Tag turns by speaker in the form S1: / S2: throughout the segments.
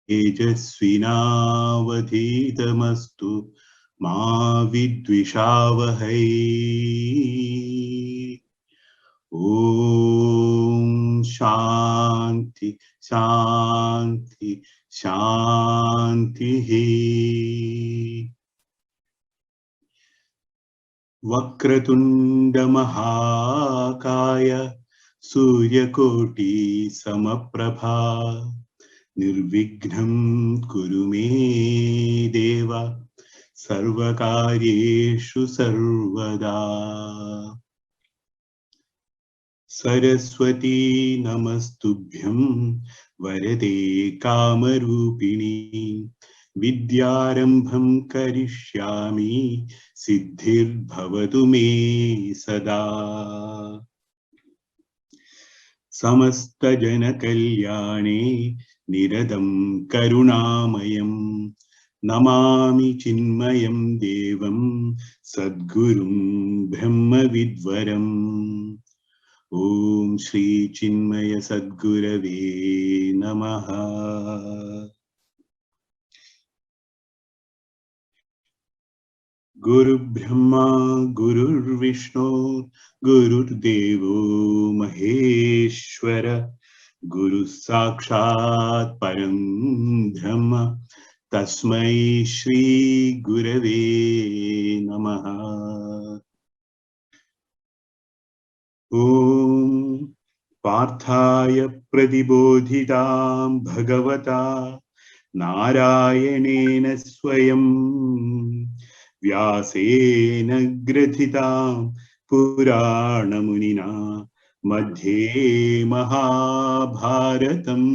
S1: तेजस्विनावधीतमस्तु मा विद्विषावहै। ओम शांति शांति शांति। वक्रतुंड महाकाय सूर्यकोटि समप्रभा निर्विघ्नं कुरु मे देव सर्वकार्येषु सर्वदा। सरस्वती नमस्तुभ्यं वरदे कामरूपिणी विद्यारंभं करिष्यामि सिद्धिर्भवतु मे सदा। समस्तजनकल्याणे निरतं करुणामयं नमामि चिन्मयं देवं सद्गुरुं ब्रह्मविद्वरम्। ओम श्री चिन्मय सद्गुरवे नमः। गुरु ब्रह्मा गुरुर्विष्णु गुरुर्देवो महेश्वर गुरु साक्षात् परं ब्रह्म तस्मै श्री गुरवे नमः। ओम पार्थाय प्रतिबोधितां भगवता नारायणेन स्वयं व्यासेन ग्रथितां पुराणमुनिना मध्ये महाभारतम्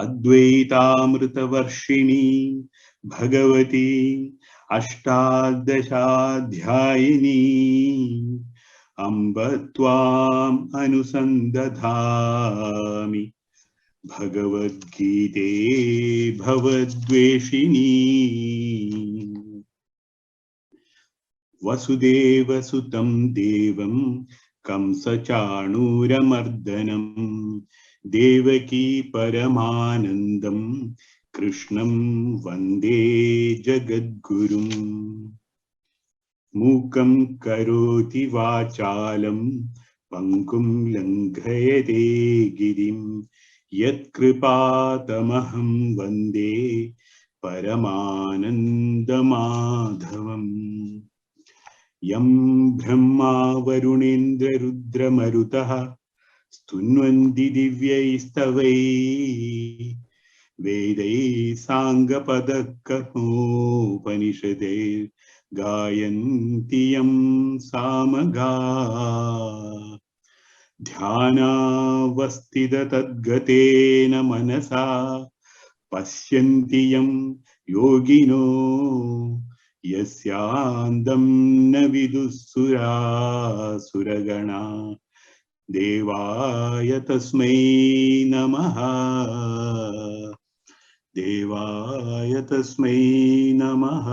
S1: अद्वैतामृतवर्षिणी भगवती अष्टादशाध्यायिनी अम्ब त्वाम् अनुसन्दधामि भगवद्गीते भवद्वेषिणी। वसुदेवसुतं देवं कंसचाणूरमर्दनं देवकी परमानन्दं कृष्णं वन्दे जगद्गुरुम्। मूकं करोति वाचालं पङ्गुं लङ्घयते गिरिं यत्कृपातमहं वन्दे परमानन्दमाधवम्। यं ब्रह्मा वरुणेन्द्ररुद्रमरुतः स्तुन्वन्ति दिव्यैस्तवैः वेदैः साङ्गपदकमोपनिषदे गायन्ति यं सामगाः। ध्यानावस्थिततद्गतेन मनसा पश्यन्ति यं योगिनो यस्यान्तं न विदुःसुरासुरगणा देवाय तस्मै नमः। देवाय तस्मै नमः।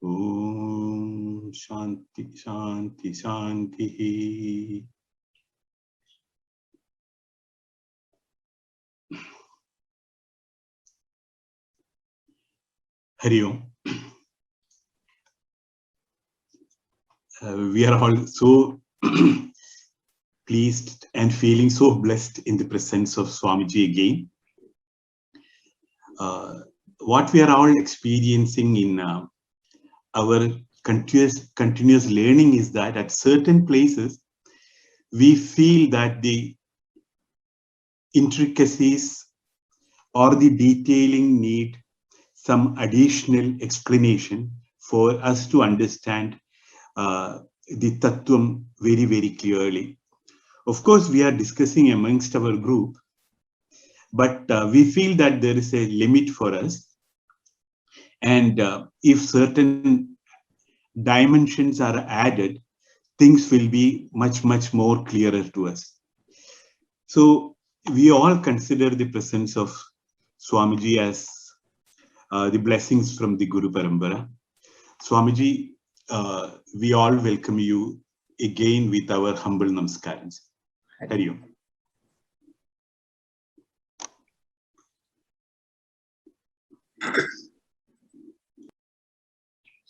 S1: ओम शांति शांति शांति। हरि ओम। We are all so pleased and feeling so blessed in the presence of Swamiji again. What we are all experiencing in our continuous learning is that at certain places we feel that the intricacies or the detailing need some additional explanation for us to understand the Tattvam very, very clearly. Of course, we are discussing amongst our group, but we feel that there is a limit for us. And if certain dimensions are added, things will be much, much more clearer to us. So we all consider the presence of Swamiji as the blessings from the Guru Parampara. Swamiji, we all welcome you again with our humble namaskarams. Hari Om.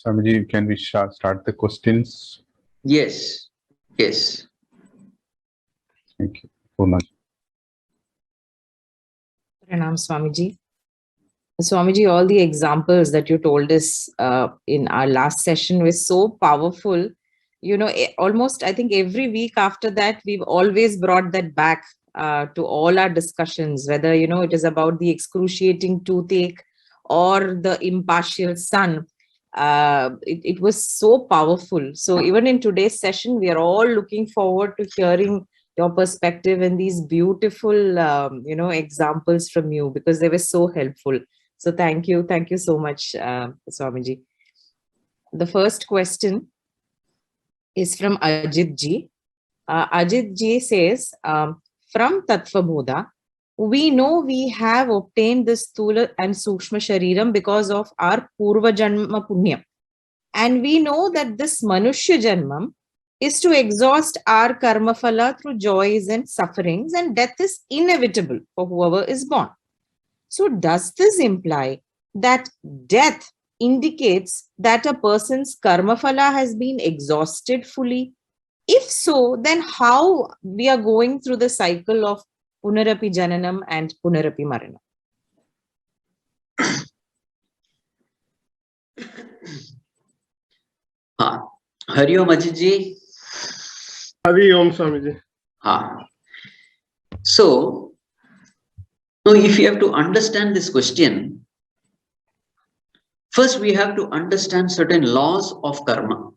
S2: Swamiji, can we start the questions?
S3: Yes, yes.
S2: Thank you. Purna.
S4: Pranam Swamiji. Swamiji, all the examples that you told us in our last session were so powerful. You know, almost I think every week after that, we've always brought that back to all our discussions, whether, you know, it is about the excruciating toothache or the impartial sun. It was so powerful. So even in today's session, we are all looking forward to hearing your perspective and these beautiful, you know, examples from you, because they were so helpful. So thank you so much, Swamiji. The first question is from Ajit Ji. Ajit Ji says, from Tattva Bodha, we know we have obtained this Sthula and Sukshma Shariram because of our Purva Janma Punyam. And we know that this Manushya Janmam is to exhaust our karma phala through joys and sufferings, and death is inevitable for whoever is born. So does this imply that death indicates that a person's karma phala has been exhausted fully? If so, then how we are going through the cycle of Punarapi Jananam and Punarapi Maranam?
S3: Hari Om Ajit Ji.
S5: Hari Om Swamiji.
S3: So, now if you have to understand this question, first we have to understand certain laws of karma.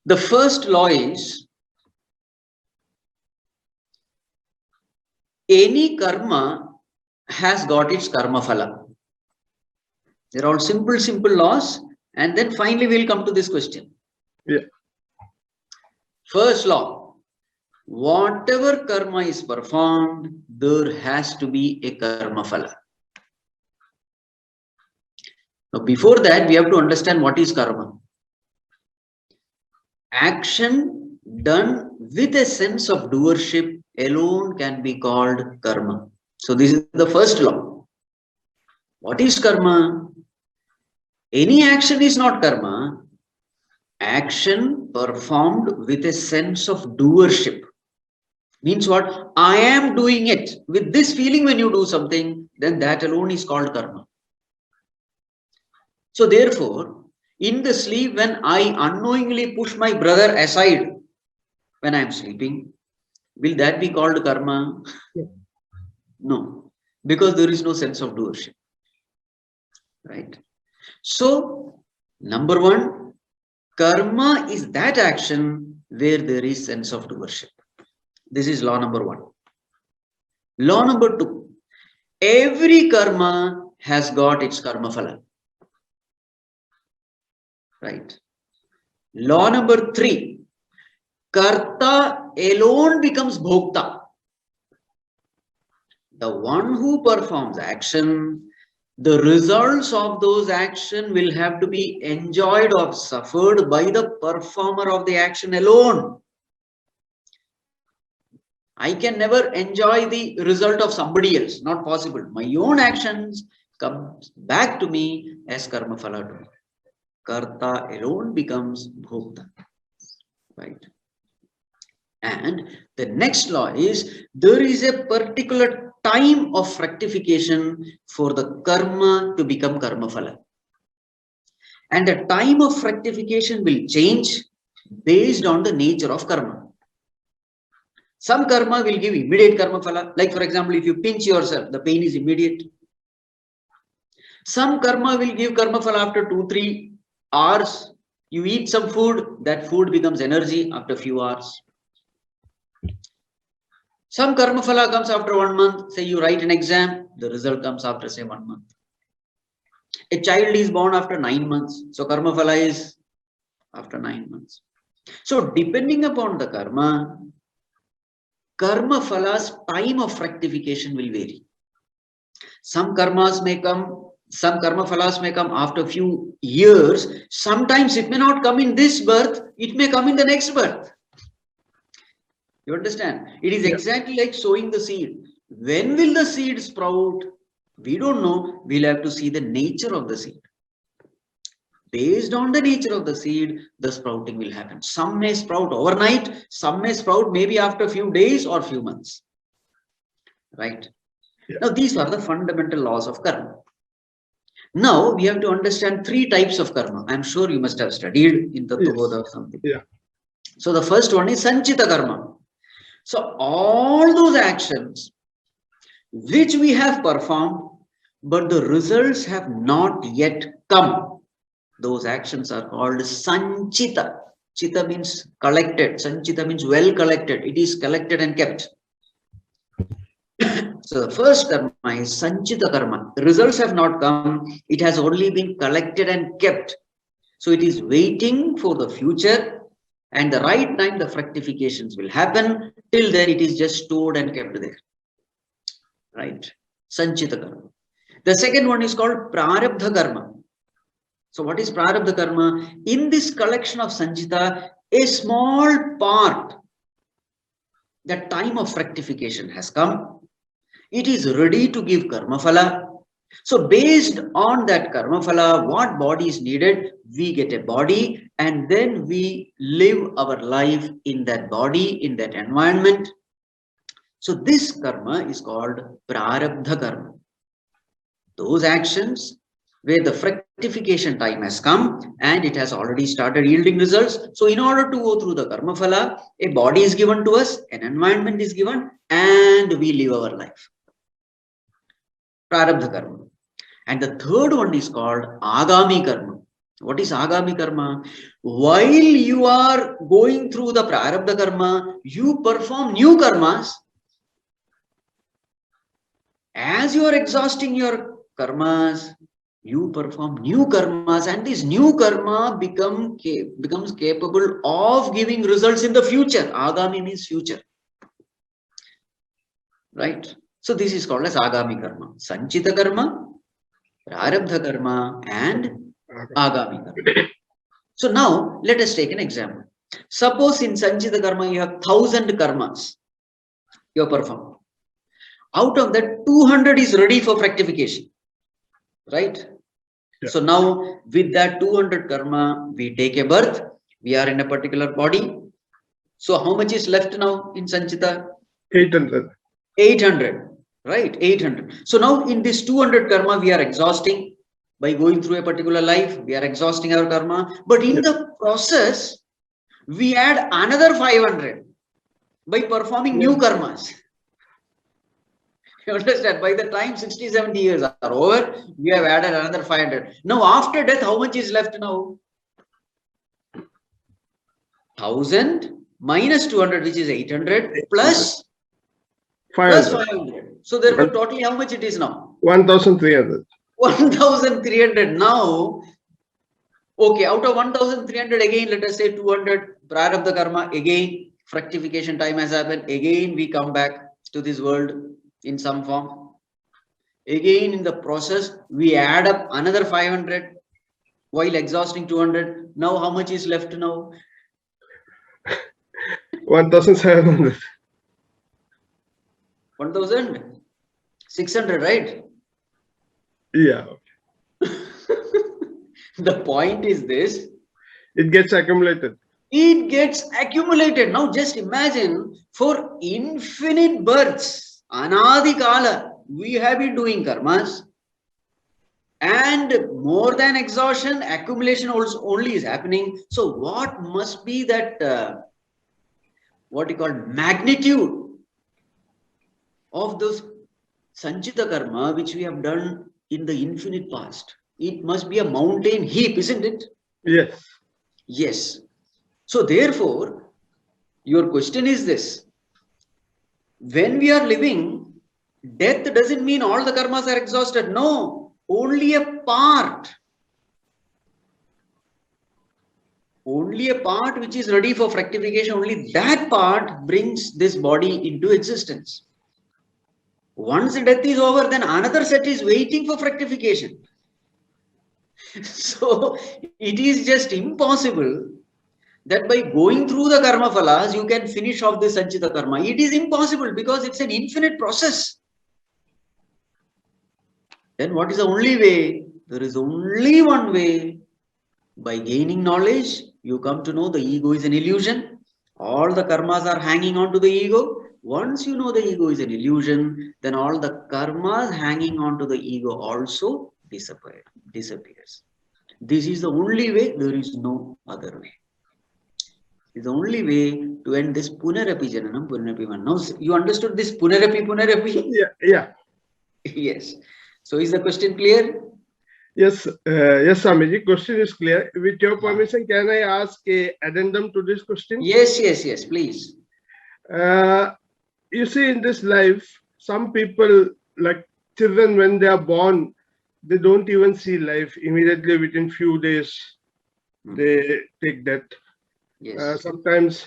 S3: The first law is, any karma has got its karma phala. They're all simple laws, and then finally we'll come to this question.
S5: Yeah.
S3: First law, whatever karma is performed, there has to be a karma phala. Now, before that, we have to understand what is karma. Action done with a sense of doership alone can be called karma. So this is the first law. What is karma? Any action is not karma. Action performed with a sense of doership. Means what? I am doing it. With this feeling when you do something, then that alone is called karma. So therefore, in the sleep, when I unknowingly push my brother aside when I am sleeping, will that be called karma?
S4: Yeah.
S3: No, because there is no sense of doership. Right? So, number one, karma is that action where there is sense of doership. This is law number one. Law number two, every karma has got its karma phala. Right? Law number three, karta alone becomes bhokta. The one who performs action, the results of those actions will have to be enjoyed or suffered by the performer of the action alone. I can never enjoy the result of somebody else. Not possible. My own actions come back to me as karma phala to me. Karta alone becomes bhokta. Right? And the next law is, there is a particular time of rectification for the karma to become karma phala. And the time of rectification will change based on the nature of karma. Some karma will give immediate karma phala. Like for example, if you pinch yourself, the pain is immediate. Some karma will give karma phala after 2-3 hours. You eat some food, that food becomes energy after a few hours. Some karma phala comes after 1 month. Say you write an exam, the result comes after say 1 month. A child is born after 9 months. So karma phala is after 9 months. So depending upon the karma phala's time of rectification will vary. Some karma phalas may come after a few years. Sometimes it may not come in this birth, it may come in the next birth. You understand? It is exactly like sowing the seed. When will the seed sprout? We don't know. We'll have to see the nature of the seed. Based on the nature of the seed, the sprouting will happen. Some may sprout overnight, some may sprout maybe after a few days or few months. Right?
S5: Yeah.
S3: Now, these are the fundamental laws of karma. Now, we have to understand three types of karma. I'm sure you must have studied in the
S5: Yes.
S3: Tattvaboda or something.
S5: Yeah.
S3: So, the first one is Sanchita karma. So, all those actions which we have performed, but the results have not yet come. Those actions are called Sanchita. Chita means collected. Sanchita means well collected. It is collected and kept. So the first karma is Sanchita karma. The results have not come. It has only been collected and kept. So it is waiting for the future, and the right time the fructifications will happen. Till then it is just stored and kept there. Right? Sanchita karma. The second one is called Prarabdha karma. So what is Prarabdha karma? In this collection of Sanchita, a small part, the time of fructification has come. It is ready to give karma phala. So based on that karma phala, what body is needed, we get a body, and then we live our life in that body, in that environment. So this karma is called Prarabdha karma. Those actions where the fructification time has come and it has already started yielding results. So in order to go through the karma phala, a body is given to us, an environment is given, and we live our life. Prarabdha karma. And the third one is called Agami karma. What is Agami karma? While you are going through the Prarabdha karma, you perform new karmas. As you are exhausting your karmas, you perform new karmas, and this new karma becomes capable of giving results in the future. Agami means future. Right? So this is called as Agami karma. Sanchita karma, Prarabdha karma, and Agami karma. So now let us take an example. Suppose in Sanchita karma you have 1,000 karmas you have performed. Out of that, 200 is ready for fructification. Right?
S5: Yeah.
S3: So now with that 200 karma, we take a birth. We are in a particular body. So how much is left now in Sanchita?
S5: 800.
S3: 800. Right? 800. So now in this 200 karma, we are exhausting by going through a particular life. We are exhausting our karma. But in the process, we add another 500 by performing new karmas. You understand? By the time 60, 70 years are over, we have added another 500. Now, after death, how much is left now? 1,000 minus 200, which is 800, plus 500. So, therefore, totally how much it is now?
S5: 1,300.
S3: 1,300. Now, okay, out of 1,300, again, let us say 200, Prarabdha karma, again, fructification time has happened. Again, we come back to this world in some form. Again, in the process, we add up another 500 while exhausting 200. Now, how much is left now?
S5: 1,700.
S3: 1,600, right?
S5: Yeah.
S3: The point is this.
S5: It gets accumulated.
S3: It gets accumulated. Now, just imagine for infinite births. Anadi Kala, we have been doing karmas, and more than exhaustion, accumulation also only is happening. So what must be that, what you call magnitude of those Sanchita karma which we have done in the infinite past? It must be a mountain heap, isn't it?
S5: Yes.
S3: Yes. So therefore, your question is this. When we are living, death doesn't mean all the karmas are exhausted. No, only a part. Only a part which is ready for fructification, only that part brings this body into existence. Once death is over, then another set is waiting for fructification. So it is just impossible that by going through the karma phalas, you can finish off this Sanchita karma. It is impossible because it's an infinite process. Then what is the only way? There is only one way, By gaining knowledge, you come to know the ego is an illusion. All the karmas are hanging on to the ego. Once you know the ego is an illusion, then all the karmas hanging on to the ego also disappears. This is the only way, there is no other way. It's the only way to end this Punarapi Jananam, Punarapi Manam. Now, you understood this Punarapi?
S5: Yeah.
S3: Yes. So is the question clear?
S5: Yes, yes, Swamiji. Question is clear. With your permission, can I ask a addendum to this question?
S3: Yes, please.
S5: You see, in this life, some people, like children, when they are born, they don't even see life. Immediately within few days, they take death.
S3: Yes.
S5: Sometimes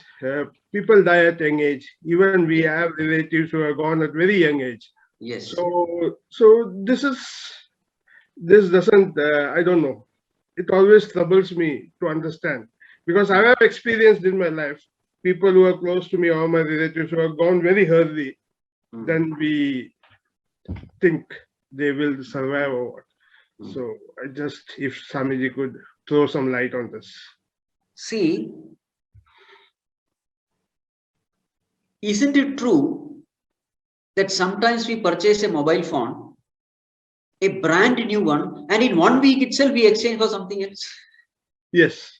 S5: people die at young age. Even we have relatives who are gone at very young age.
S3: Yes.
S5: So this doesn't, I don't know. It always troubles me to understand, because I have experienced in my life people who are close to me or my relatives who have gone very early. Then we think they will survive or what. So I just, if Swamiji could throw some light on this.
S3: See, isn't it true that sometimes we purchase a mobile phone, a brand new one, and in 1 week itself we exchange for something else?
S5: Yes.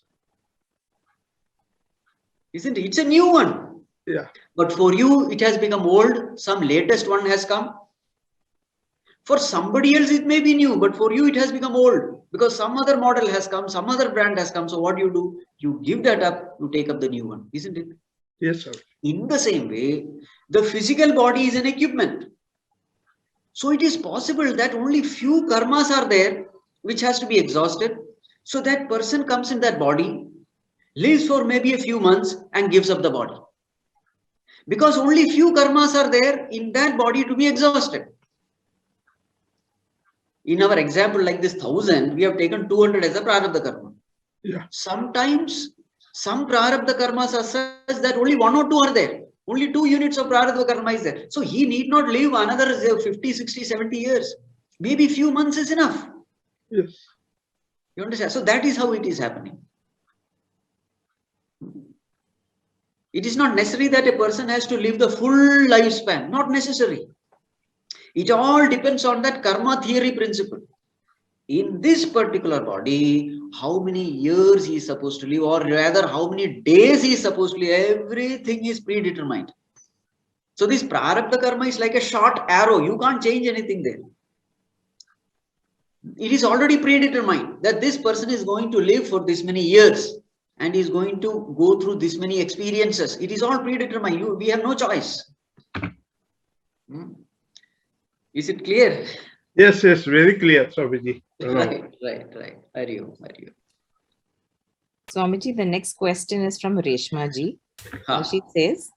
S3: Isn't it? It's a new one.
S5: Yeah.
S3: But for you, it has become old. Some latest one has come. For somebody else, it may be new, but for you, it has become old because some other model has come, some other brand has come. So what do? You give that up, you take up the new one, isn't it?
S5: Yes, sir.
S3: In the same way, the physical body is an equipment. So it is possible that only few karmas are there, which has to be exhausted. So that person comes in that body, lives for maybe a few months and gives up the body. Because only few karmas are there in that body to be exhausted. In our example, like this 1000, we have taken 200 as a prarabdha karma.
S5: Yeah.
S3: Sometimes some prarabdha karmas are such that only 1 or 2 are there. Only 2 units of prarabdha karma is there. So he need not live another 50, 60, 70 years. Maybe few months is enough.
S5: Yes.
S3: You understand? So that is how it is happening. It is not necessary that a person has to live the full lifespan. Not necessary. It all depends on that karma theory principle. In this particular body, how many years he is supposed to live, or rather how many days he is supposed to live, everything is predetermined. So this prarabdha karma is like a short arrow. You can't change anything there. It is already predetermined that this person is going to live for this many years and is going to go through this many experiences. It is all predetermined. We have no choice. Is it clear?
S5: Yes, very clear, Swamiji.
S3: Right. Hariom.
S4: Swamiji, the next question is from Reshma ji. She says,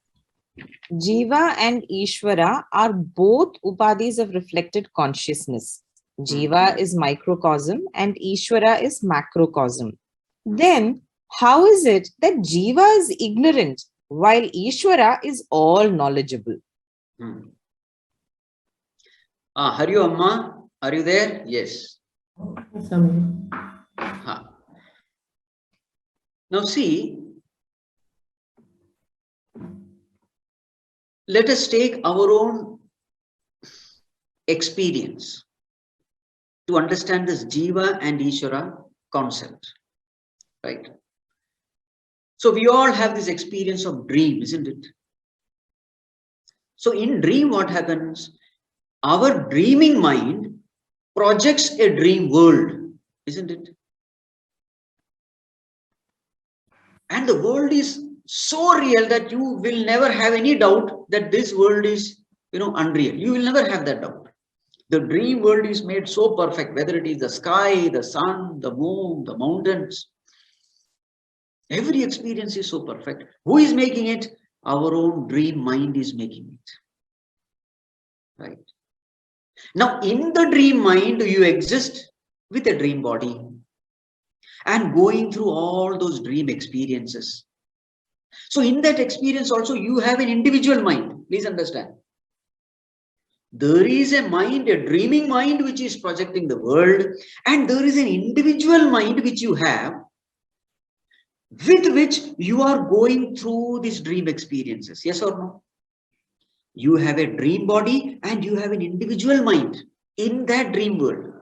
S4: Jiva and Ishvara are both upadhis of reflected consciousness. Jiva is microcosm and Ishvara is macrocosm. Then, how is it that Jiva is ignorant while Ishvara is all knowledgeable?
S3: Hari Amma, are you there? Yes. Now see, let us take our own experience to understand this Jiva and Ishvara concept, right? So we all have this experience of dream, isn't it? So in dream, what happens? Our dreaming mind projects a dream world, isn't it? And the world is so real that you will never have any doubt that this world is, unreal. You will never have that doubt. The dream world is made so perfect, whether it is the sky, the sun, the moon, the mountains. Every experience is so perfect. Who is making it? Our own dream mind is making it. Right? Now, in the dream mind, you exist with a dream body and going through all those dream experiences. So in that experience also, you have an individual mind. Please understand. There is a mind, a dreaming mind, which is projecting the world, and there is an individual mind which you have, with which you are going through these dream experiences. Yes or no? You have a dream body and you have an individual mind in that dream world.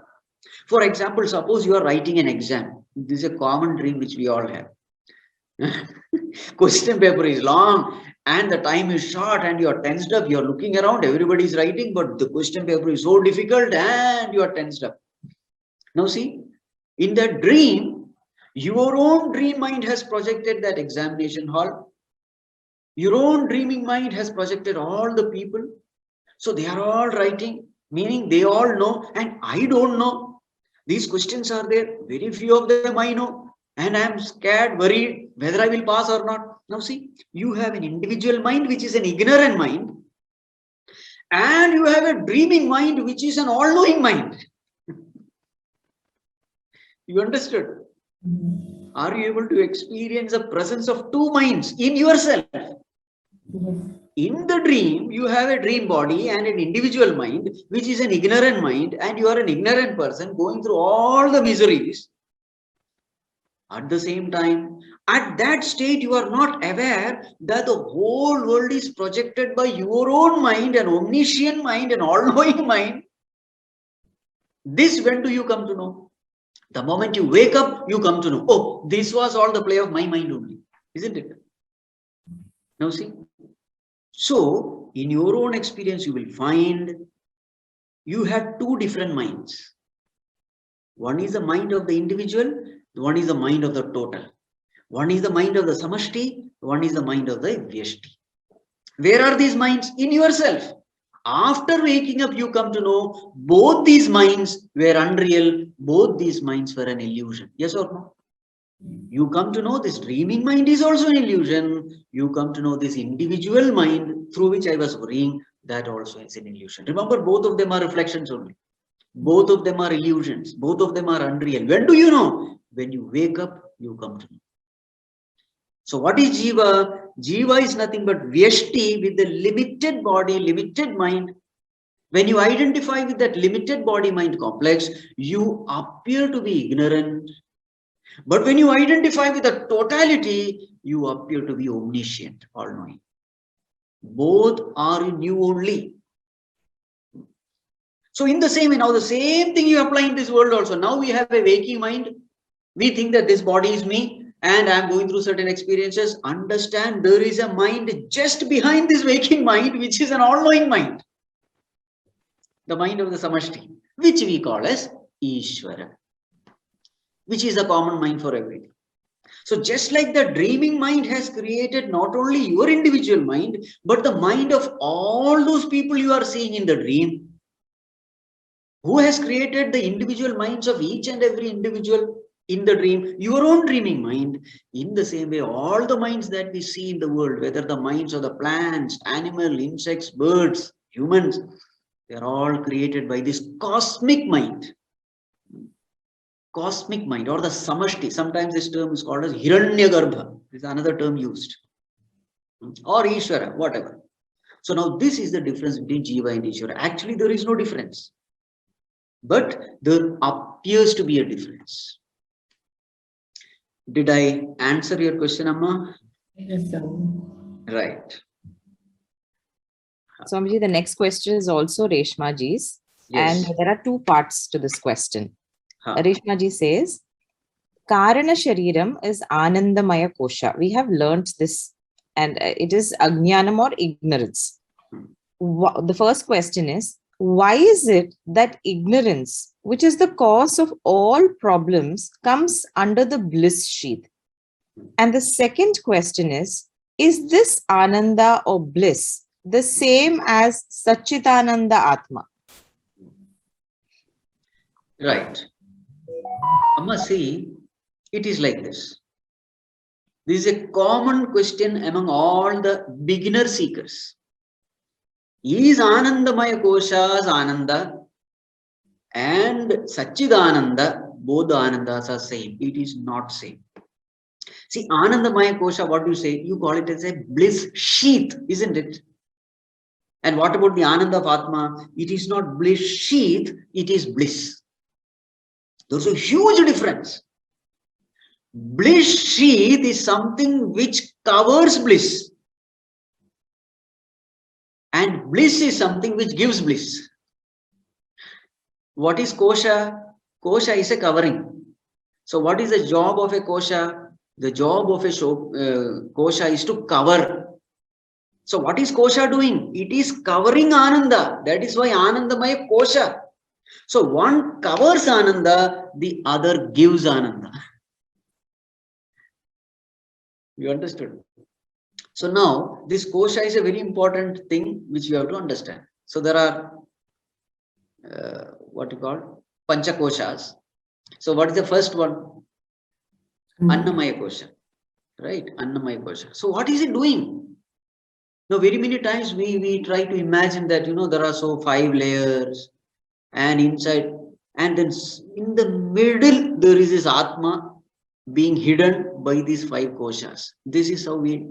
S3: For example, suppose you are writing an exam. This is a common dream which we all have. Question paper is long and the time is short and you are tensed up. You are looking around, everybody is writing, but the question paper is so difficult and you are tensed up. Now see, in that dream, your own dream mind has projected that examination hall. Your own dreaming mind has projected all the people. So they are all writing, meaning they all know and I don't know. These questions are there. Very few of them I know. And I am scared, worried whether I will pass or not. Now see, you have an individual mind which is an ignorant mind. And you have a dreaming mind which is an all-knowing mind. You understood? Are you able to experience the presence of two minds in yourself? In the dream, you have a dream body and an individual mind, which is an ignorant mind, and you are an ignorant person going through all the miseries. At the same time, at that state, you are not aware that the whole world is projected by your own mind, an omniscient mind, an all-knowing mind. This, when do you come to know? The moment you wake up, you come to know, oh, this was all the play of my mind only, isn't it? Now see, so in your own experience, you will find you have two different minds. One is the mind of the individual, one is the mind of the total. One is the mind of the samashti, one is the mind of the vyashti. Where are these minds? In yourself. After waking up, you come to know both these minds were unreal, both these minds were an illusion. Yes or no? You come to know this dreaming mind is also an illusion. You come to know this individual mind through which I was worrying, that also is an illusion. Remember, both of them are reflections only. Both of them are illusions. Both of them are unreal. When do you know? When you wake up, you come to know. So what is Jiva? Jiva is nothing but Vyashti with the limited body, limited mind. When you identify with that limited body-mind complex, you appear to be ignorant. But when you identify with the totality, you appear to be omniscient, all-knowing. Both are in you only. So in the same way, now the same thing you apply in this world also. Now we have a waking mind. We think that this body is me and I am going through certain experiences. Understand there is a mind just behind this waking mind, which is an all-knowing mind. The mind of the samashti, which we call as Ishvara, which is a common mind for everything. So just like the dreaming mind has created not only your individual mind, but the mind of all those people you are seeing in the dream. Who has created the individual minds of each and every individual in the dream? Your own dreaming mind. In the same way, all the minds that we see in the world, whether the minds of the plants, animals, insects, birds, humans, they are all created by this cosmic mind. Cosmic mind or the samashti. Sometimes this term is called as Hiranyagarbha. This is another term used. Or Ishvara, whatever. So now this is the difference between Jiva and Ishvara. Actually, there is no difference. But there appears to be a difference. Did I answer your question, Amma?
S6: Yes, sir.
S3: Right.
S4: Swamiji, the next question is also Reshma ji's.
S3: Yes.
S4: And there are two parts to this question.
S3: Huh.
S4: Reshma ji says, Karana Shariram is Anandamaya Kosha. We have learnt this, and it is Ajnanam or ignorance. The first question is, why is it that ignorance, which is the cause of all problems, comes under the bliss sheath? And the second question is this Ananda or bliss the same as Satchitananda Atma?
S3: Right. Amma, see, it is like this. This is a common question among all the beginner seekers. Is Anandamaya Koshas Ananda and Satchidananda, both the Anandas are same? It is not same. See, Anandamaya Kosha, what do you say? You call it as a bliss sheath, isn't it? And what about the Ananda of Atma? It is not bliss sheath, it is bliss. There's a huge difference. Bliss sheath is something which covers bliss. And bliss is something which gives bliss. What is kosha? Kosha is a covering. So what is the job of a kosha? The job of a kosha is to cover. So what is kosha doing? It is covering Ananda. That is why Anandamaya kosha. So one covers Ananda, the other gives Ananda. You understood? So now this kosha is a very important thing which you have to understand. So there are what you call pancha koshas. So what is the first one? Annamaya kosha, right? Annamaya kosha. So what is it doing? Now very many times we try to imagine that there are so 5 layers, and inside, and then in the middle there is this Atma being hidden by these 5 koshas. This is how we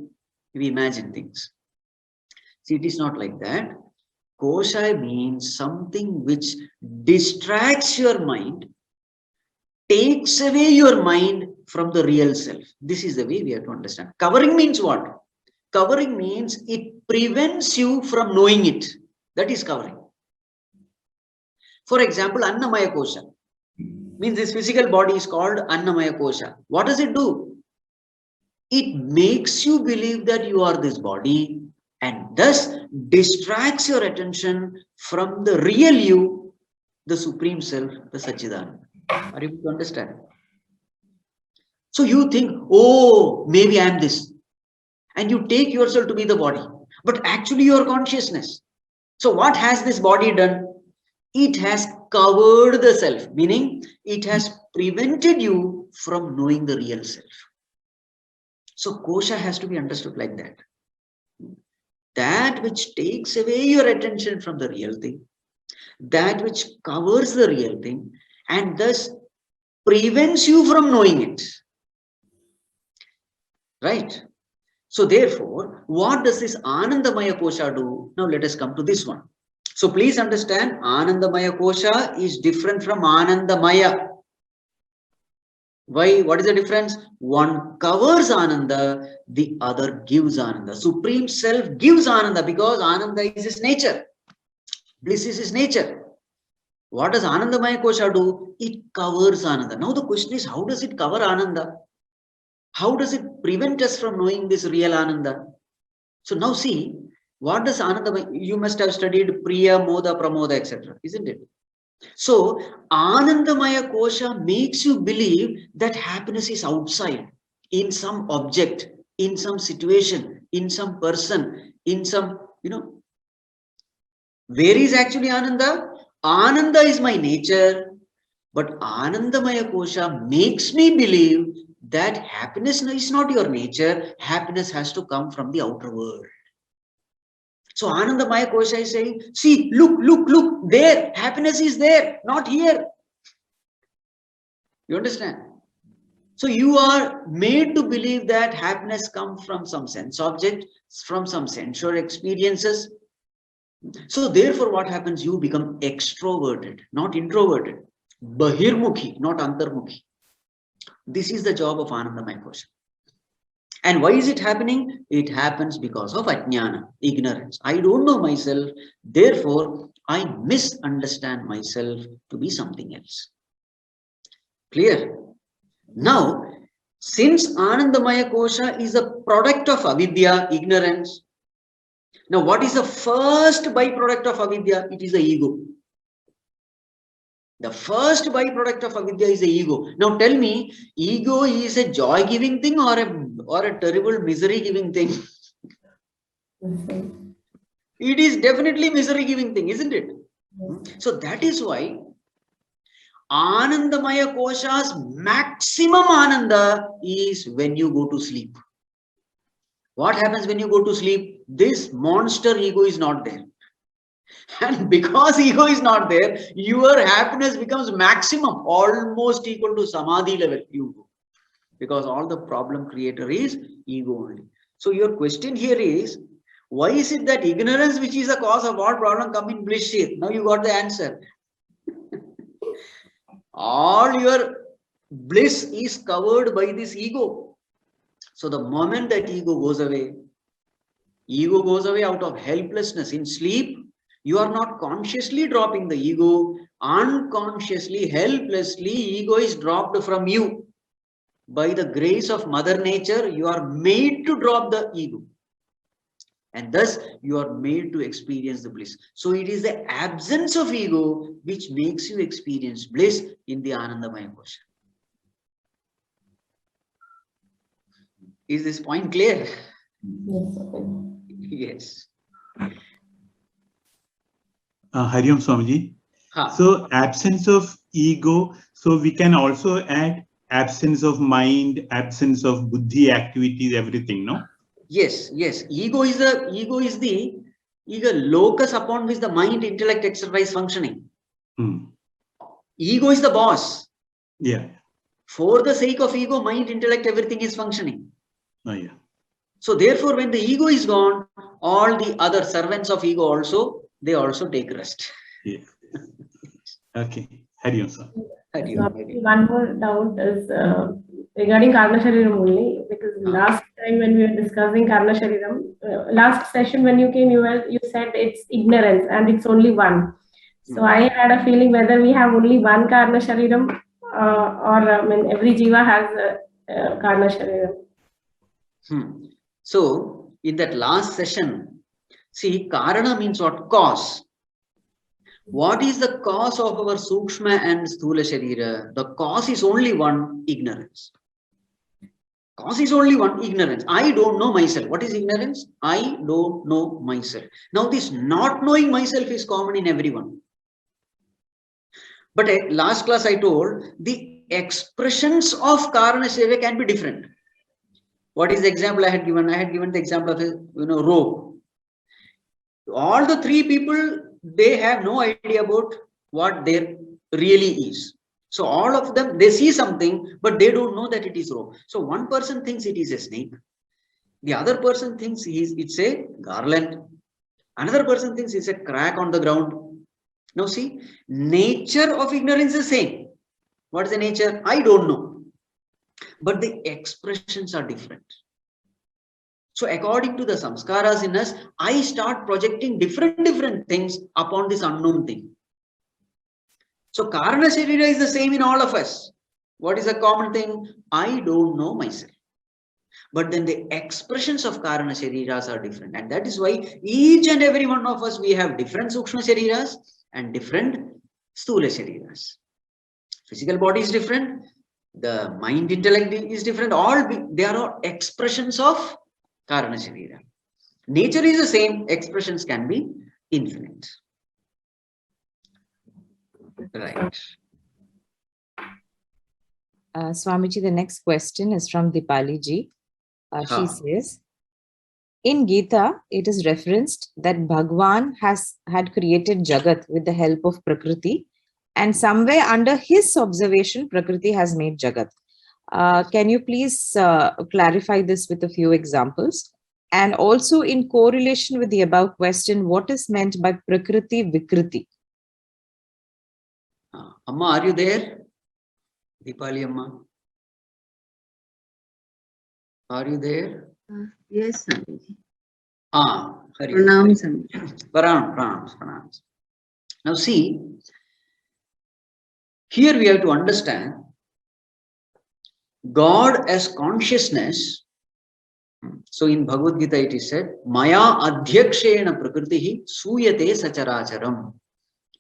S3: imagine things. See, it is not like that. Kosha means something which distracts your mind, takes away your mind from the real self. This is the way we have to understand. Covering means what? Covering means it prevents you from knowing it. That is covering. For example, Annamaya kosha means this physical body is called Annamaya kosha. What does it do? It makes you believe that you are this body, and thus distracts your attention from the real you, the Supreme Self, the Satchidananda. Are you able to understand? So you think, oh, maybe I am this. And you take yourself to be the body. But actually you are consciousness. So what has this body done? It has covered the self, meaning it has prevented you from knowing the real self. So kosha has to be understood like that. That which takes away your attention from the real thing, that which covers the real thing, and thus prevents you from knowing it. Right? So therefore, what does this Anandamaya kosha do? Now let us come to this one. So please understand, Anandamaya kosha is different from Anandamaya. Why? What is the difference? One covers Ananda, the other gives Ananda. Supreme Self gives Ananda because Ananda is his nature. Bliss is his nature. What does Anandamaya kosha do? It covers Ananda. Now the question is, how does it cover Ananda? How does it prevent us from knowing this real Ananda? So now see, what does Anandamaya, you must have studied Priya, Moda, Pramoda, etc. Isn't it? So Anandamaya kosha makes you believe that happiness is outside, in some object, in some situation, in some person, in some, where is actually Ananda? Ananda is my nature, but Anandamaya kosha makes me believe that happiness is not your nature. Happiness has to come from the outer world. So Anandamaya kosha is saying, see, look, there, happiness is there, not here. You understand? So you are made to believe that happiness comes from some sense object, from some sensual experiences. So therefore what happens? You become extroverted, not introverted. Bahirmukhi, not antarmukhi. This is the job of Anandamaya kosha. And why is it happening? It happens because of ajnana, ignorance. I don't know myself, therefore I misunderstand myself to be something else. Clear? Now, since Anandamaya kosha is a product of avidya, ignorance, now what is the first byproduct of avidya? It is the ego. The first byproduct of avidya is the ego. Now tell me, ego is a joy-giving thing or a terrible misery-giving thing? It is definitely misery-giving thing, isn't it? So that is why Anandamaya kosha's maximum Ananda is when you go to sleep. What happens when you go to sleep? This monster ego is not there. And because ego is not there, your happiness becomes maximum, almost equal to samadhi level. You go. Because all the problem creator is ego only. So your question here is, why is it that ignorance, which is the cause of all problem, come in bliss sheath? Now you got the answer. All your bliss is covered by this ego. So the moment that ego goes away out of helplessness. In sleep, you are not consciously dropping the ego. Unconsciously, helplessly, ego is dropped from you. By the grace of Mother Nature, you are made to drop the ego. And thus, you are made to experience the bliss. So it is the absence of ego which makes you experience bliss in the Anandamaya Kosha. Is this point clear?
S6: Yes.
S3: Yes.
S1: Hariom Swamiji.
S3: Ha.
S1: So absence of ego. So we can also add absence of mind, absence of buddhi activities, everything, no?
S3: Yes, yes. Ego is the locus upon which the mind, intellect, exercise functioning. Ego is the boss.
S1: Yeah.
S3: For the sake of ego, mind, intellect, everything is functioning.
S1: Oh, yeah.
S3: So therefore, when the ego is gone, all the other servants of ego also, they also take rest.
S1: Yeah. Okay. Hariom sir.
S6: One more doubt is regarding Karna Shariram only, because last time when we were discussing Karna Shariram, last session when you came, you said it's ignorance and it's only one. So I had a feeling whether we have only one Karna Shariram or every Jiva has a Karna Shariram.
S3: So in that last session, see, Karana means what? Cause. What is the cause of our Sukshma and Sthula Sharira? The cause is only one, ignorance. Cause is only one, ignorance. I don't know myself. What is ignorance? I don't know myself. Now this not knowing myself is common in everyone. But at last class I told, the expressions of Karana Seva can be different. What is the example I had given? I had given the example of a rope. All the three people, they have no idea about what there really is. So all of them, they see something, but they don't know that it is rope. So one person thinks it is a snake. The other person thinks it's a garland. Another person thinks it's a crack on the ground. Now see, nature of ignorance is the same. What is the nature? I don't know. But the expressions are different. So according to the samskaras in us, I start projecting different things upon this unknown thing. So Karana Sharira is the same in all of us. What is a common thing? I don't know myself. But then the expressions of Karana Shariras are different. And that is why each and every one of us, we have different Sukshma Shariras and different Sthula Shariras. Physical body is different. The mind, intellect is different. They are all expressions of Karana Sharira. Nature is the same, expressions can be infinite. Right.
S4: Swamiji, the next question is from Dipali ji. She says, in Gita, it is referenced that Bhagwan had created Jagat with the help of Prakriti, and somewhere under his observation, Prakriti has made Jagat. Can you please clarify this with a few examples? And also in correlation with the above question, what is meant by Prakriti Vikriti?
S3: Amma, are you there? Dipali Amma. Are you there?
S7: Yes, Swamiji.
S3: Pranam, Pranam. Now see, here we have to understand God as consciousness. So in Bhagavad Gita it is said, Maya adhyakshena prakritihi suyate sacharacharam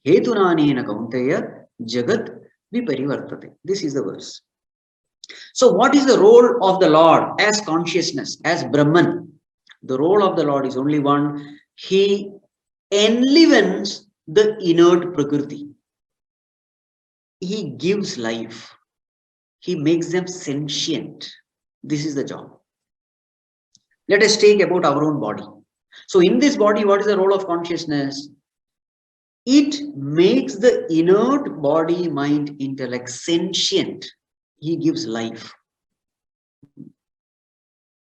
S3: hetunanena kaunteya jagat viparivartate. This is the verse. So what is the role of the Lord as consciousness, as Brahman? The role of the Lord is only one. He enlivens the inert Prakriti. He gives life. He makes them sentient. This is the job. Let us take about our own body. So in this body, what is the role of consciousness? It makes the inert body, mind, intellect sentient. He gives life.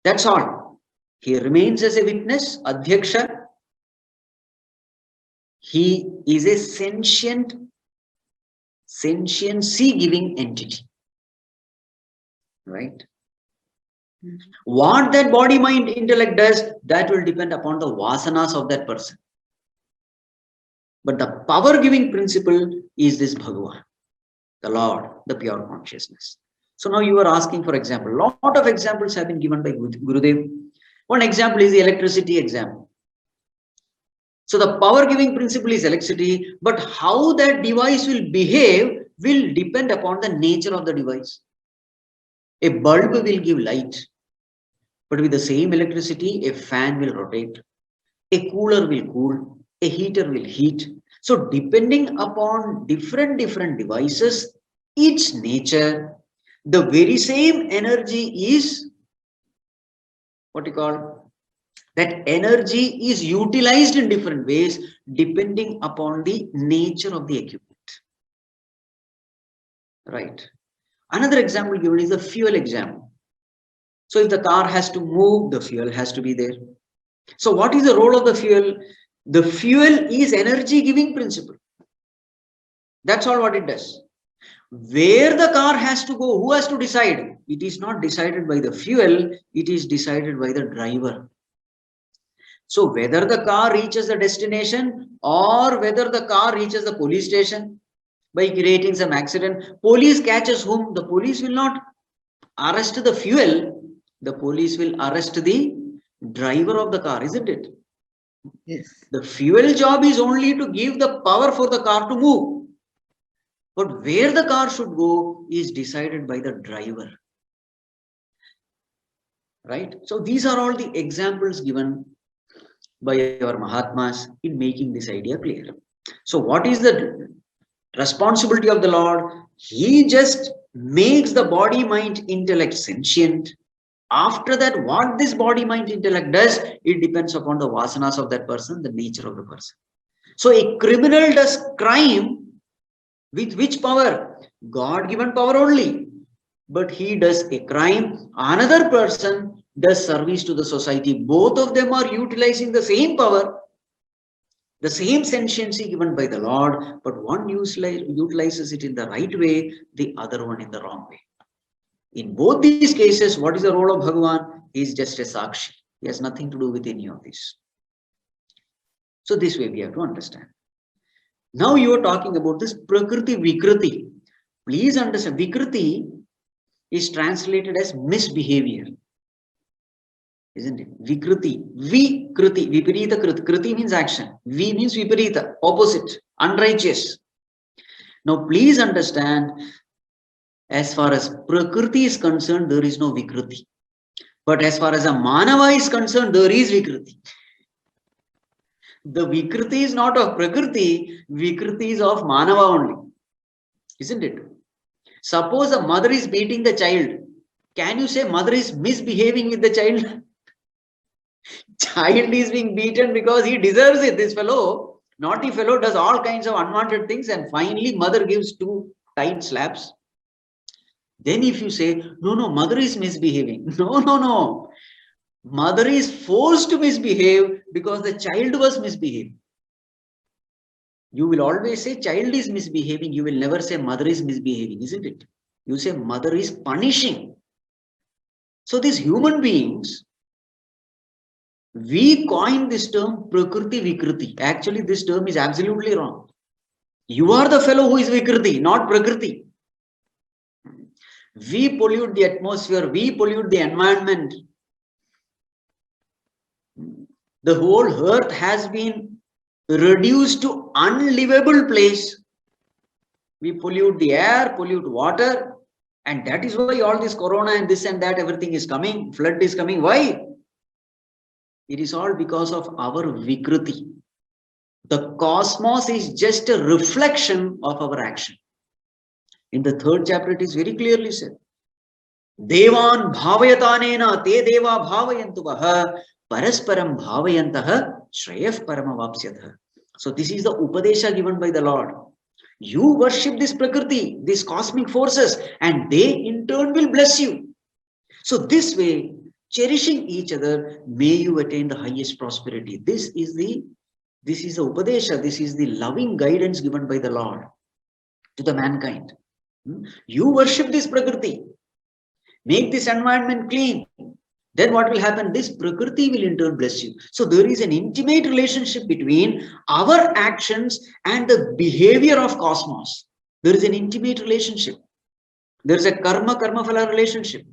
S3: That's all. He remains as a witness, Adhyaksha. He is a sentiency-giving entity. right? What that body, mind, intellect does, that will depend upon the vasanas of that person. But the power giving principle is this Bhagavan, the Lord, the pure consciousness. So now you are asking for example. Lot of examples have been given by Gurudev. One example is the electricity example. So the power giving principle is electricity, but how that device will behave will depend upon the nature of the device. A bulb will give light, but with the same electricity, a fan will rotate, a cooler will cool, a heater will heat. So depending upon different devices, each nature, the very same energy is, what you call, that energy is utilized in different ways depending upon the nature of the equipment. Right. Another example given is the fuel example. So if the car has to move, the fuel has to be there. So what is the role of the fuel? The fuel is energy giving principle. That's all what it does. Where the car has to go, who has to decide? It is not decided by the fuel, it is decided by the driver. So whether the car reaches the destination or whether the car reaches the police station by creating some accident, police catches whom? The police will not arrest the fuel, the police will arrest the driver of the car, isn't it?
S7: Yes.
S3: The fuel job is only to give the power for the car to move. But where the car should go is decided by the driver. Right? So these are all the examples given by our Mahatmas in making this idea clear. So what is the responsibility of the Lord? He just makes the body, mind, intellect sentient. After that, what this body, mind, intellect does, it depends upon the vasanas of that person, the nature of the person. So a criminal does crime with which power? God-given power only. But he does a crime. Another person does service to the society. Both of them are utilizing the same power, the same sentiency given by the Lord, but one utilizes it in the right way, the other one in the wrong way. In both these cases, what is the role of Bhagavan? He is just a Sakshi. He has nothing to do with any of this. So this way we have to understand. Now you are talking about this Prakriti Vikriti. Please understand, Vikriti is translated as misbehavior. Isn't it? Vikriti. Vikriti. Viparita kriti. Kriti means action. Vi means viparita, opposite, unrighteous. Now please understand, as far as Prakriti is concerned, there is no Vikriti. But as far as a Manava is concerned, there is Vikriti. The Vikriti is not of Prakriti, Vikriti is of Manava only. Isn't it? Suppose a mother is beating the child. Can you say mother is misbehaving with the child? Child is being beaten because he deserves it. This fellow, naughty fellow, does all kinds of unwanted things, and finally mother gives 2 tight slaps. Then if you say, no, mother is misbehaving. No. Mother is forced to misbehave because the child was misbehaving. You will always say child is misbehaving. You will never say mother is misbehaving, isn't it? You say mother is punishing. So these human beings, we coined this term Prakriti Vikriti. Actually, this term is absolutely wrong. You are the fellow who is Vikriti, not Prakriti. We pollute the atmosphere, we pollute the environment. The whole earth has been reduced to unlivable place. We pollute the air, pollute water, and that is why all this corona and this and that, everything is coming, flood is coming. Why? It is all because of our Vikriti. The cosmos is just a reflection of our action. In the 3rd chapter, it is very clearly said, Devan bhavayatanena te deva bhavayantuvaha parasparam bhavayantaha shreyaf paramavapsyatha. So this is the Upadesha given by the Lord. You worship this Prakriti, these cosmic forces, and they in turn will bless you. So this way, cherishing each other, may you attain the highest prosperity. This is the Upadesha, this is the loving guidance given by the Lord to the mankind. You worship this Prakriti. make this environment clean. Then what will happen? This Prakriti will in turn bless you. So there is an intimate relationship between our actions and the behavior of cosmos. There is an intimate relationship. There is a karma phala relationship.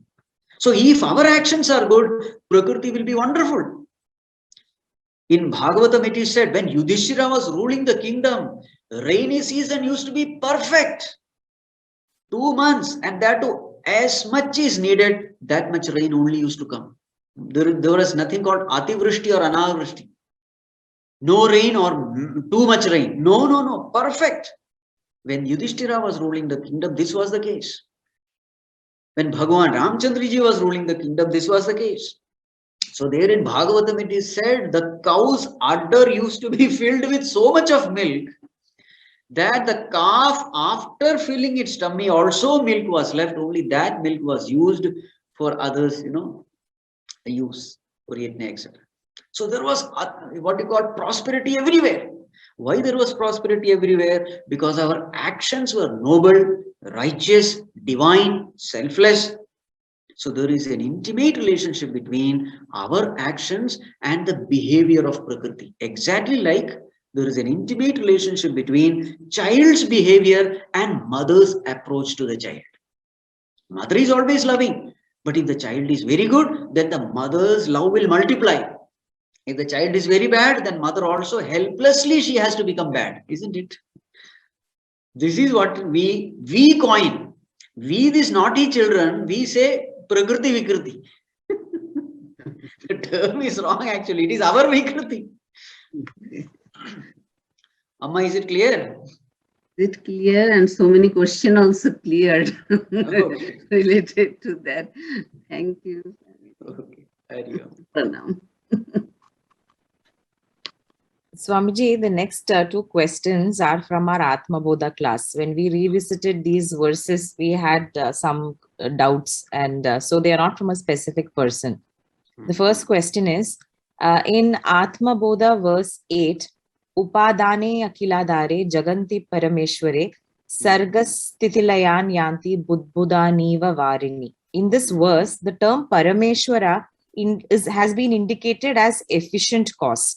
S3: So if our actions are good, Prakriti will be wonderful. In Bhagavatam it is said, when Yudhishthira was ruling the kingdom, rainy season used to be perfect. 2 months, and that too, as much is needed, that much rain only used to come. There was nothing called Ativrishti or Anavrishti. No rain or too much rain. No. Perfect. When Yudhishthira was ruling the kingdom, this was the case. When Bhagavan Ramchandraji was ruling the kingdom, this was the case. So there in Bhagavatam it is said, the cow's udder used to be filled with so much of milk that the calf, after filling its tummy, also milk was left. Only that milk was used for others, use for yetna, etc. So there was what you call prosperity everywhere. Why there was prosperity everywhere? Because our actions were noble, righteous, divine, selfless. So there is an intimate relationship between our actions and the behavior of Prakriti. Exactly like there is an intimate relationship between child's behavior and mother's approach to the child. Mother is always loving, but if the child is very good, then the mother's love will multiply. If the child is very bad, then mother also helplessly she has to become bad, isn't it? This is what we coin. We, these naughty children, we say Prakriti Vikriti. The term is wrong actually. It is our Vikriti. Amma, is it clear?
S7: It's clear, and so many questions also cleared
S3: Okay.
S7: related to that. Thank you.
S3: Okay.
S7: Pranam.
S4: Swamiji, the next 2 questions are from our Atma Bodha class. When we revisited these verses, we had some doubts, and so they are not from a specific person. The first question is, in Atma Bodha verse 8, Upadane Akiladare Jaganti Parameshware Sargas Titilayan Yanti Budbudaniva Varini. In this verse, the term Parameshwara has been indicated as efficient cause.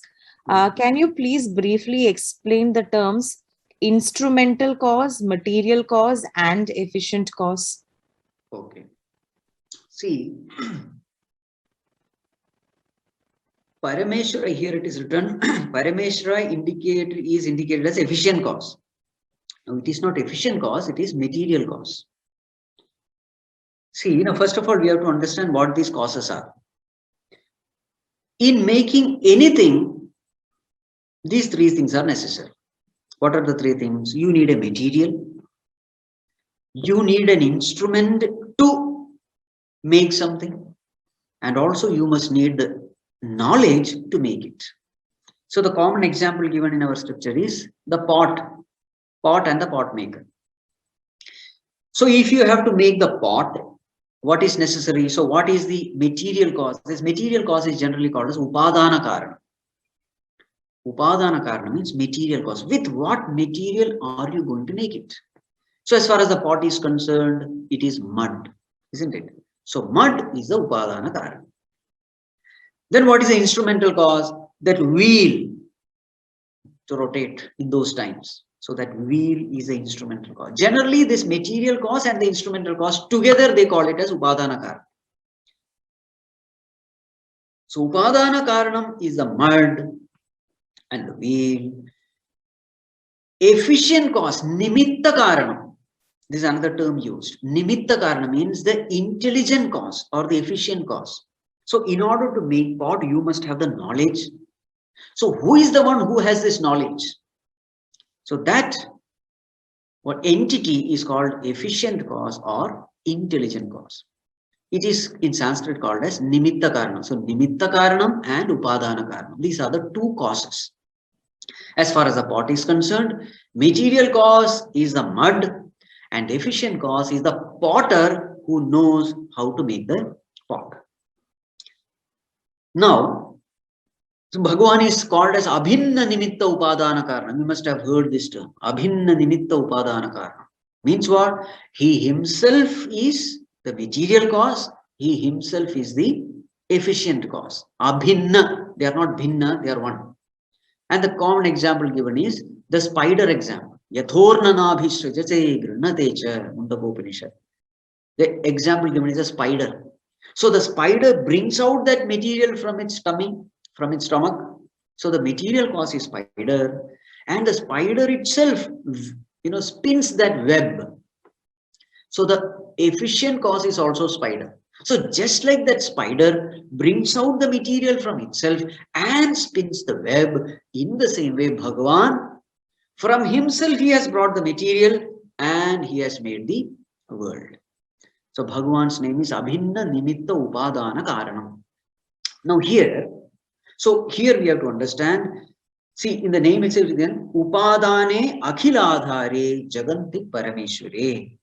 S4: Can you please briefly explain the terms instrumental cause, material cause, and efficient cause?
S3: Okay. See, Parameshwara, here it is written, Parameshwara is indicated as efficient cause. Now, it is not efficient cause, it is material cause. See, first of all, we have to understand what these causes are. In making anything, these 3 things are necessary. What are the 3 things? You need a material, you need an instrument to make something, and also you must need the knowledge to make it. So the common example given in our scripture is the pot and the pot maker. So if you have to make the pot, what is necessary? So what is the material cause? This material cause is generally called as Upadana Karana. Upadana Karana means material cause. With what material are you going to make it? So as far as the pot is concerned, it is mud, isn't it? So mud is the Upadana Karana. Then what is the instrumental cause? That wheel to rotate in those times. So that wheel is the instrumental cause. Generally, this material cause and the instrumental cause together, they call it as Upadana Karana. So Upadana Karanam is the mud and the wheel. Efficient cause, Nimitta Karanam. This is another term used. Nimitta Karana means the intelligent cause or the efficient cause. So in order to make pot, you must have the knowledge. So who is the one who has this knowledge? So that what entity is called efficient cause or intelligent cause. It is in Sanskrit called as Nimitta Karanam. So Nimitta Karanam and Upadana Karanam. These are the 2 causes. As far as the pot is concerned, material cause is the mud and efficient cause is the potter who knows how to make the pot. Now, so Bhagavan is called as Abhinna Nimitta Upadana Karana. You must have heard this term. Abhinna Nimitta Upadana Karana. Means what? He himself is the material cause, he himself is the efficient cause. Abhinna, they are not bhinna, they are one. And the common example given is the spider example. Yathornanabhishrajate grunnatecha Mundakopanishad. The example given is a spider. So the spider brings out that material from its tummy, from its stomach. So the material cause is spider, and the spider itself, spins that web. So the efficient cause is also spider. So just like that spider brings out the material from itself and spins the web, in the same way Bhagavan, from himself he has brought the material and he has made the world. So Bhagavan's name is Abhinna Nimitta Upadana Karanam. Now here we have to understand, see in the name itself again, Upadane Akhiladhare Jaganti Parameshware.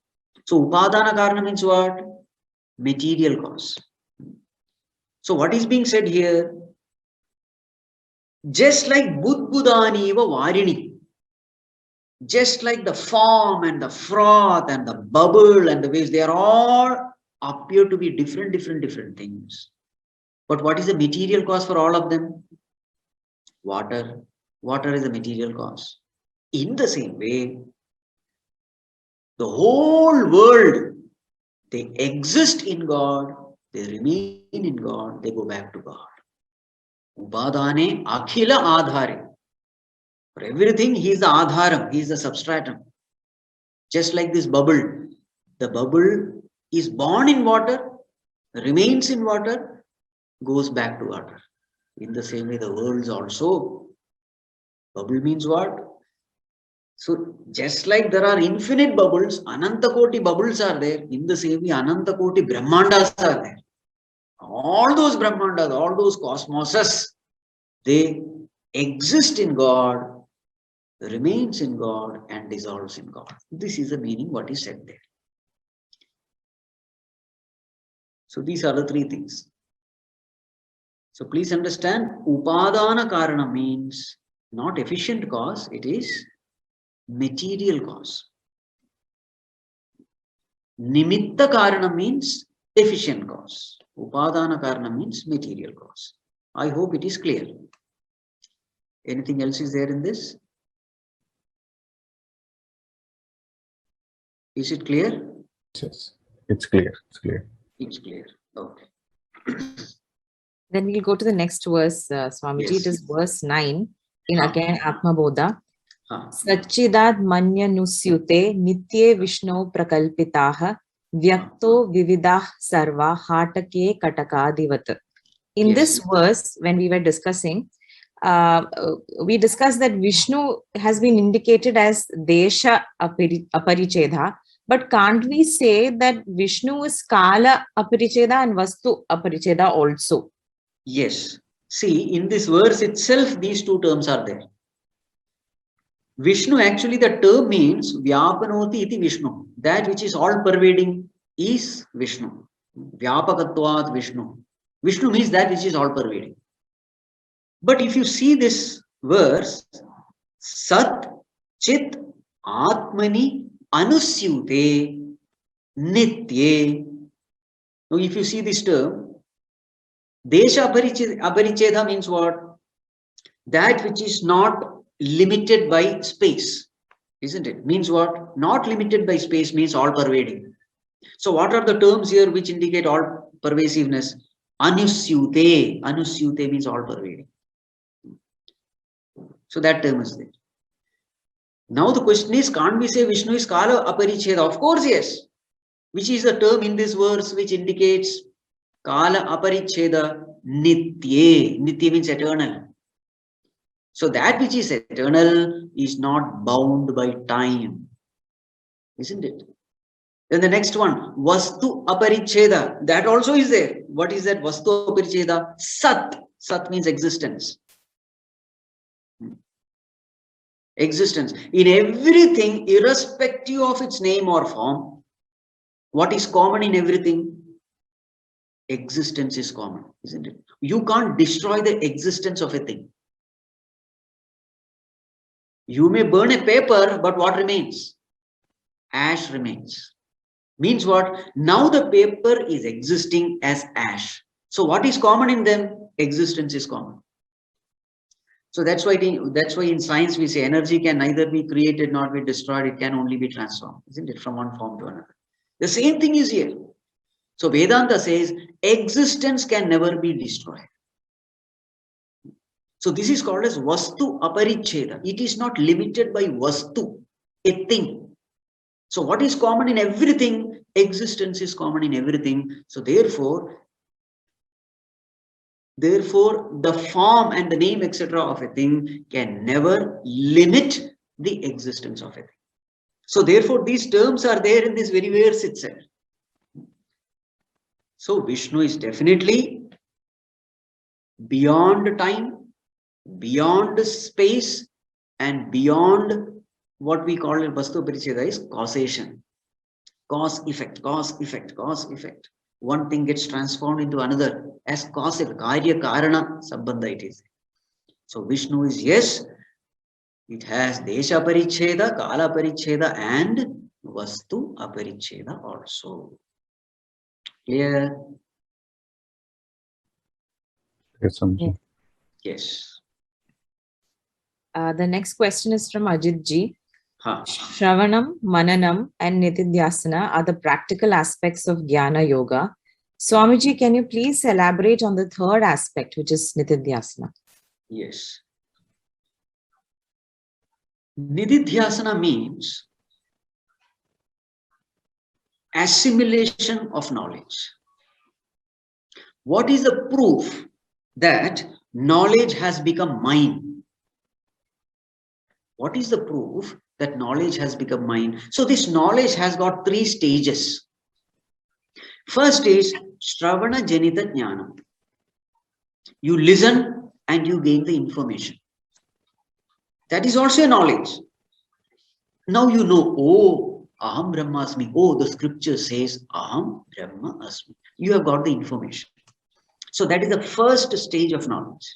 S3: So Upadana Karanam means what? Material cause. So what is being said here? Just like Budbudani va Varini, just like the form and the froth and the bubble and the waves, they are all appear to be different things. But what is the material cause for all of them? Water. Water is the material cause. In the same way, the whole world, they exist in God, they remain in God, they go back to God. Upadane akhila adhare. For everything, he is the adharam, he is the substratum. Just like this bubble, the bubble is born in water, remains in water, goes back to water. In the same way, the worlds also. Bubble means what? So just like there are infinite bubbles, Anantakoti bubbles are there. In the same way, Anantakoti Brahmandas are there. All those Brahmandas, all those cosmoses, they exist in God, remains in God, and dissolves in God. This is the meaning what is said there. So these are the three things. So please understand, Upadana Karana means not efficient cause, it is material cause. Nimitta Karana means efficient cause. Upadana Karana means material cause. I hope it is clear. Anything else is there in this? Is it clear?
S2: Yes, it's clear. It's clear.
S3: It's clear. Okay.
S4: Then we'll go to the next verse, Swamiji.
S3: Yes.
S4: It is verse 9 in again Atma Bodha.
S3: Huh.
S4: Sachidad manya nusyute nitye vishno prakalpitaha vyakto vividah sarva hatake katakadivat. In
S3: Yes.
S4: this verse, when we were discussing, we discussed that Vishnu has been indicated as Desha Aparicheda, but can't we say that Vishnu is Kala Aparicheda and Vastu Aparicheda also?
S3: Yes. See, in this verse itself, these two terms are there. Vishnu, actually the term means Vyapanoti iti Vishnu. That which is all pervading is Vishnu. Vyapakatvat Vishnu. Vishnu means that which is all pervading. But if you see this verse, Sat Chit Atmani Anusyute Nitye. Now if you see this term, Desha Aparicheda means what? That which is not limited by space, isn't it? Means what? Not limited by space means all pervading. So what are the terms here which indicate all pervasiveness? Anusyute. Anusyute means all pervading. So that term is there. Now the question is, can't we say Vishnu is Kala Aparicheda? Of course, yes. Which is the term in this verse which indicates Kala Aparicheda Nitye. Nitye means eternal. So that which is eternal is not bound by time. Isn't it? Then the next one, Vastu Aparicheda. That also is there. What is that Vastu Aparicheda? Sat. Sat means existence. Existence. In everything, irrespective of its name or form, what is common in everything? Existence is common, isn't it? You can't destroy the existence of a thing. You may burn a paper, but what remains? Ash remains. Means what? Now the paper is existing as ash. So what is common in them? Existence is common. So that's why in science we say energy can neither be created nor be destroyed. It can only be transformed, isn't it? From one form to another. The same thing is here. So Vedanta says existence can never be destroyed. So this is called as Vastu Aparicheda. It is not limited by Vastu, a thing. So what is common in everything? Existence is common in everything. So therefore, the form and the name, etc. of a thing can never limit the existence of a thing. So therefore, these terms are there in this very verse itself. So Vishnu is definitely beyond time, beyond space, and beyond what we call in Vastu Paricheda is causation. Cause, effect, cause, effect, cause, effect. One thing gets transformed into another as causal, karya, karana, sambandha it is. So Vishnu is, yes, it has Desha Paricheda, Kala Paricheda, and Vastu Aparicheda also. Clear?
S2: Yes, Swamiji.
S3: Yes.
S4: The next question is from Ajit Ji.
S3: Huh.
S4: Shravanam, Mananam, and Nitidhyasana are the practical aspects of Jnana Yoga. Swamiji, can you please elaborate on the third aspect, which is Nitidhyasana?
S3: Yes. Nididhyasana means assimilation of knowledge. What is the proof that knowledge has become mine? What is the proof that knowledge has become mine? So this knowledge has got 3 stages. First is Shravana Janita Jnana. You listen and you gain the information. That is also a knowledge. Now you know, oh, Aham Brahmasmi. Oh, the scripture says Aham Brahma Asmi. You have got the information. So that is the first stage of knowledge.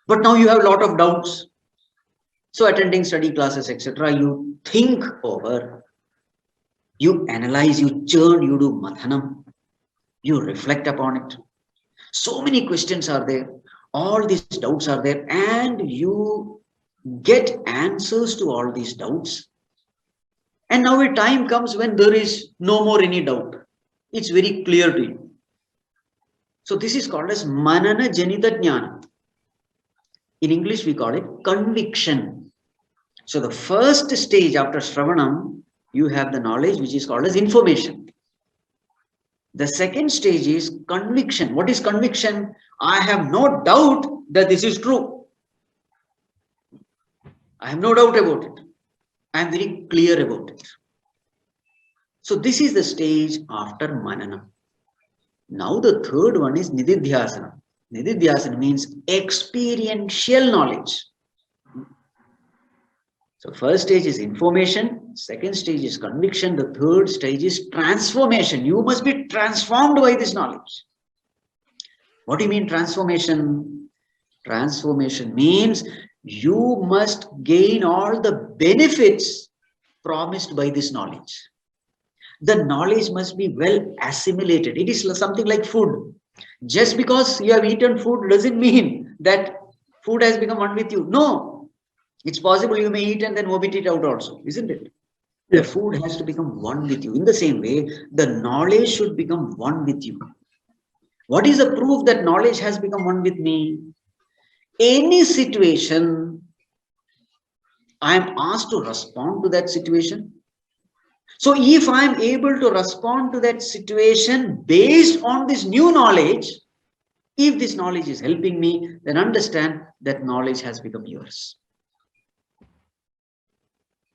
S3: But now you have a lot of doubts. So attending study classes, etc., you think over, you analyze, you churn, you do mathanam, you reflect upon it. So many questions are there. All these doubts are there, and you get answers to all these doubts. And now a time comes when there is no more any doubt. It's very clear to you. So this is called as Manana Janita Jnana. In English, we call it conviction. So the first stage after Shravanam, you have the knowledge which is called as information. The second stage is conviction. What is conviction? I have no doubt that this is true. I have no doubt about it. I am very clear about it. So this is the stage after Manana. Now the third one is Nididhyasana. Nididhyasana means experiential knowledge. So first stage is information, second stage is conviction, the third stage is transformation. You must be transformed by this knowledge. What do you mean transformation? Transformation means you must gain all the benefits promised by this knowledge. The knowledge must be well assimilated. It is something like food. Just because you have eaten food doesn't mean that food has become one with you. No. It's possible you may eat and then vomit it out also, isn't it? The food has to become one with you. In the same way, the knowledge should become one with you. What is the proof that knowledge has become one with me? Any situation, I am asked to respond to that situation. So if I am able to respond to that situation based on this new knowledge, if this knowledge is helping me, then understand that knowledge has become yours.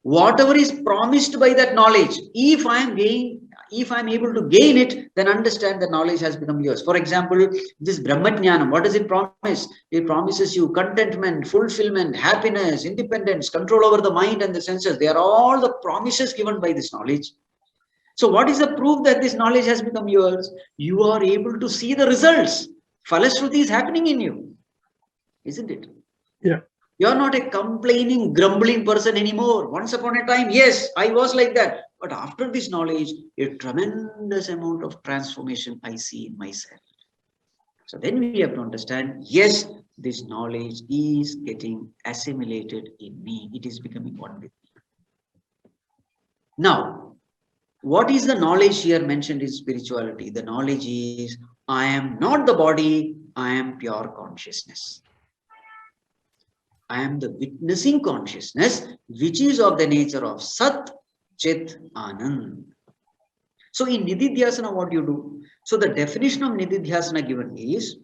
S3: Whatever is promised by that knowledge, if I am able to gain it, then understand that knowledge has become yours. For example, this Brahmajnanam, what does it promise? It promises you contentment, fulfillment, happiness, independence, control over the mind and the senses. They are all the promises given by this knowledge. So what is the proof that this knowledge has become yours? You are able to see the results. Falashruti is happening in you, isn't it?
S5: Yeah.
S3: You're not a complaining, grumbling person anymore. Once upon a time, yes, I was like that. But after this knowledge, a tremendous amount of transformation I see in myself. So then we have to understand, yes, this knowledge is getting assimilated in me. It is becoming one with me. Now, what is the knowledge here mentioned in spirituality? The knowledge is, I am not the body, I am pure consciousness. I am the witnessing consciousness, which is of the nature of Sat, Chit, Anand. So in Nididhyasana, what you do? So the definition of Nididhyasana given is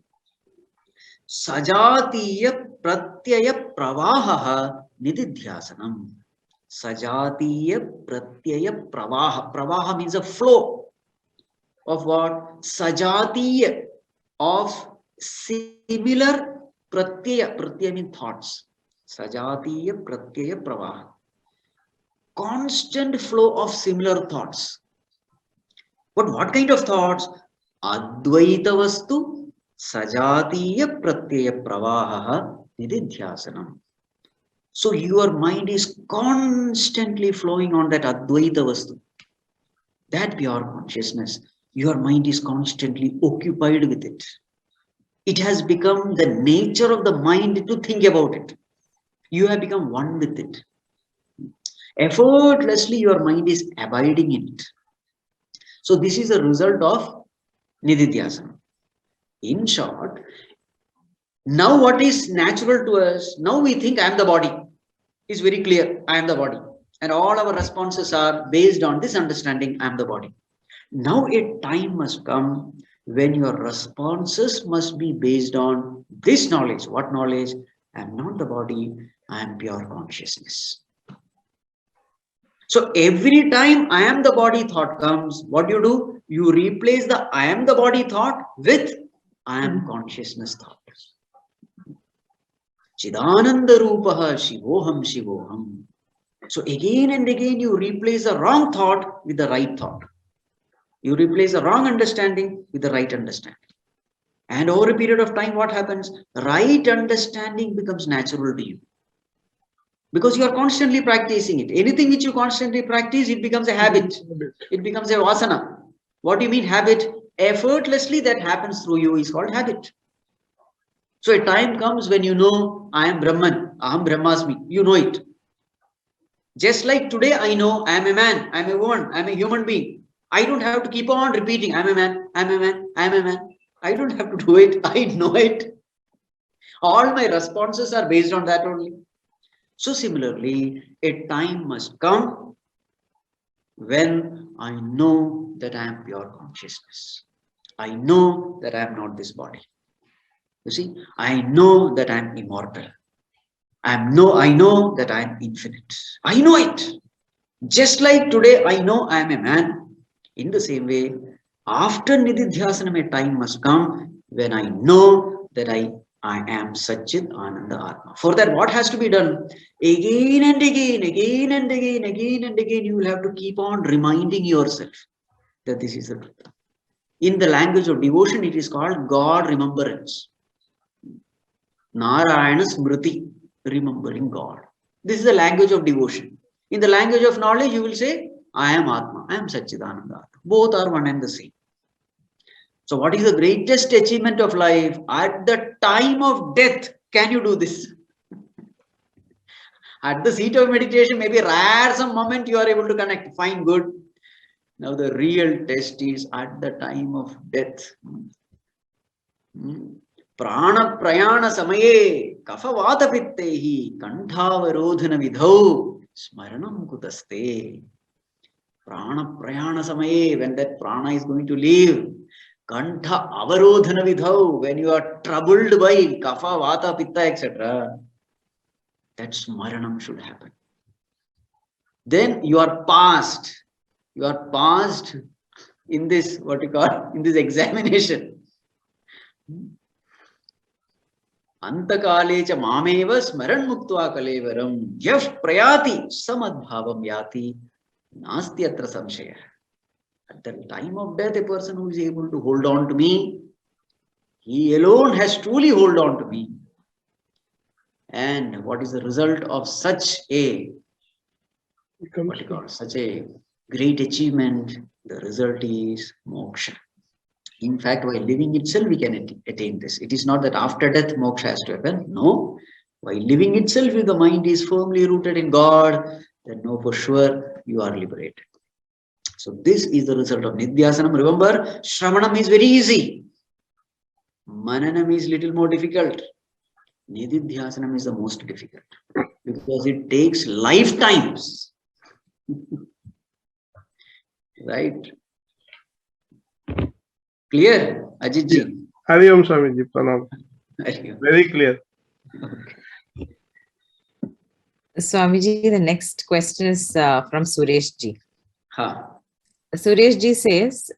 S3: Sajatiya Pratyaya Pravaha Nididhyasanam. Sajatiya Pratyaya Pravaha. Pravaha means a flow of what? Sajatiya, of similar Pratyaya. Pratyaya means thoughts. Sajatiya Pratyaya Pravaha. Constant flow of similar thoughts. But what kind of thoughts? Advaita Vastu Sajatiya Pratyaya Pravaha Nididhyasanam. So your mind is constantly flowing on that Advaita Vastu, that pure consciousness. Your mind is constantly occupied with it. It has become the nature of the mind to think about it. You have become one with it. Effortlessly, your mind is abiding in it. So this is a result of Nididhyasana. In short, now what is natural to us? Now we think I am the body. It's very clear, I am the body. And all our responses are based on this understanding, I am the body. Now a time must come when your responses must be based on this knowledge. What knowledge? I am not the body, I am pure consciousness. So every time I am the body thought comes, what do? You replace the I am the body thought with I am consciousness thought. Chidananda Rupaha Shivoham Shivoham. So again and again you replace the wrong thought with the right thought. You replace the wrong understanding with the right understanding. And over a period of time, what happens? Right understanding becomes natural to you. Because you are constantly practicing it. Anything which you constantly practice, it becomes a habit. It becomes a vasana. What do you mean habit? Effortlessly that happens through you is called habit. So a time comes when you know I am Brahman, Aham Brahmasmi. You know it. Just like today I know I am a man, I am a woman, I am a human being. I don't have to keep on repeating I am a man, I am a man, I am a man. I don't have to do it. I know it. All my responses are based on that only. So similarly, a time must come when I know that I am pure consciousness. I know that I am not this body. You see, I know that I am immortal. I know that I am infinite. I know it. Just like today I know I am a man. In the same way, after Nididhyasana, a time must come when I know that I am Satchit Ananda Atma. For that, what has to be done? Again and again, again and again, again and again, you will have to keep on reminding yourself that this is the truth. In the language of devotion, it is called God remembrance. Narayana Smriti, remembering God. This is the language of devotion. In the language of knowledge, you will say, I am Atma, I am Satchidananda Atma. Both are one and the same. So what is the greatest achievement of life? At the time of death, can you do this? At the seat of meditation, maybe rare some moment you are able to connect. Fine, good. Now the real test is at the time of death. Prana prayana samaye kafavata pittehi kantavarodhana vidhau smaranam kutaste. Prana prayana samaye, when that prana is going to leave, kantha avarodhana vidhau, when you are troubled by kapha, vata, pitta, etc., that smaranam should happen. Then you are passed in this, what you call, in this examination. Antakalecha mameva smaran muktva kalevaram yav prayati samadbhavam yati nasti atra samshaya. At the time of death, a person who is able to hold on to me, he alone has truly hold on to me. And what is the result of such a
S5: Becomes
S3: what you call such a great achievement? The result is moksha. In fact, while living itself, we can attain this. It is not that after death moksha has to happen. No. While living itself, if the mind is firmly rooted in God, then know for sure you are liberated. So this is the result of Nidhyasanam. Remember, Shravanam is very easy. Mananam is little more difficult. Nidhyasanam is the most difficult because it takes lifetimes. Right? Clear, Ajit ji?
S5: Hari Om Swamiji, Pranam. Very clear.
S4: Swamiji, the next question is from Suresh ji.
S3: Ha.
S4: Suresh ji says,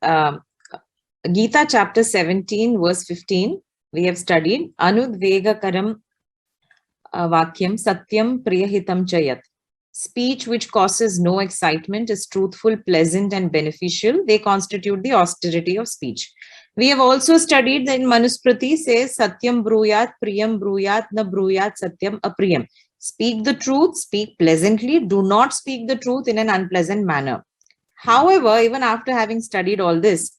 S4: Gita chapter 17 verse 15, we have studied Anudvegakaram Vakyam Satyam Priyahitam Chayat. Speech which causes no excitement is truthful, pleasant and beneficial. They constitute the austerity of speech. We have also studied that in Manusmriti says Satyam Bruyat, Priyam Bruyat, Na Bruyat, Satyam Apriyam. Speak the truth, speak pleasantly, do not speak the truth in an unpleasant manner. However, even after having studied all this,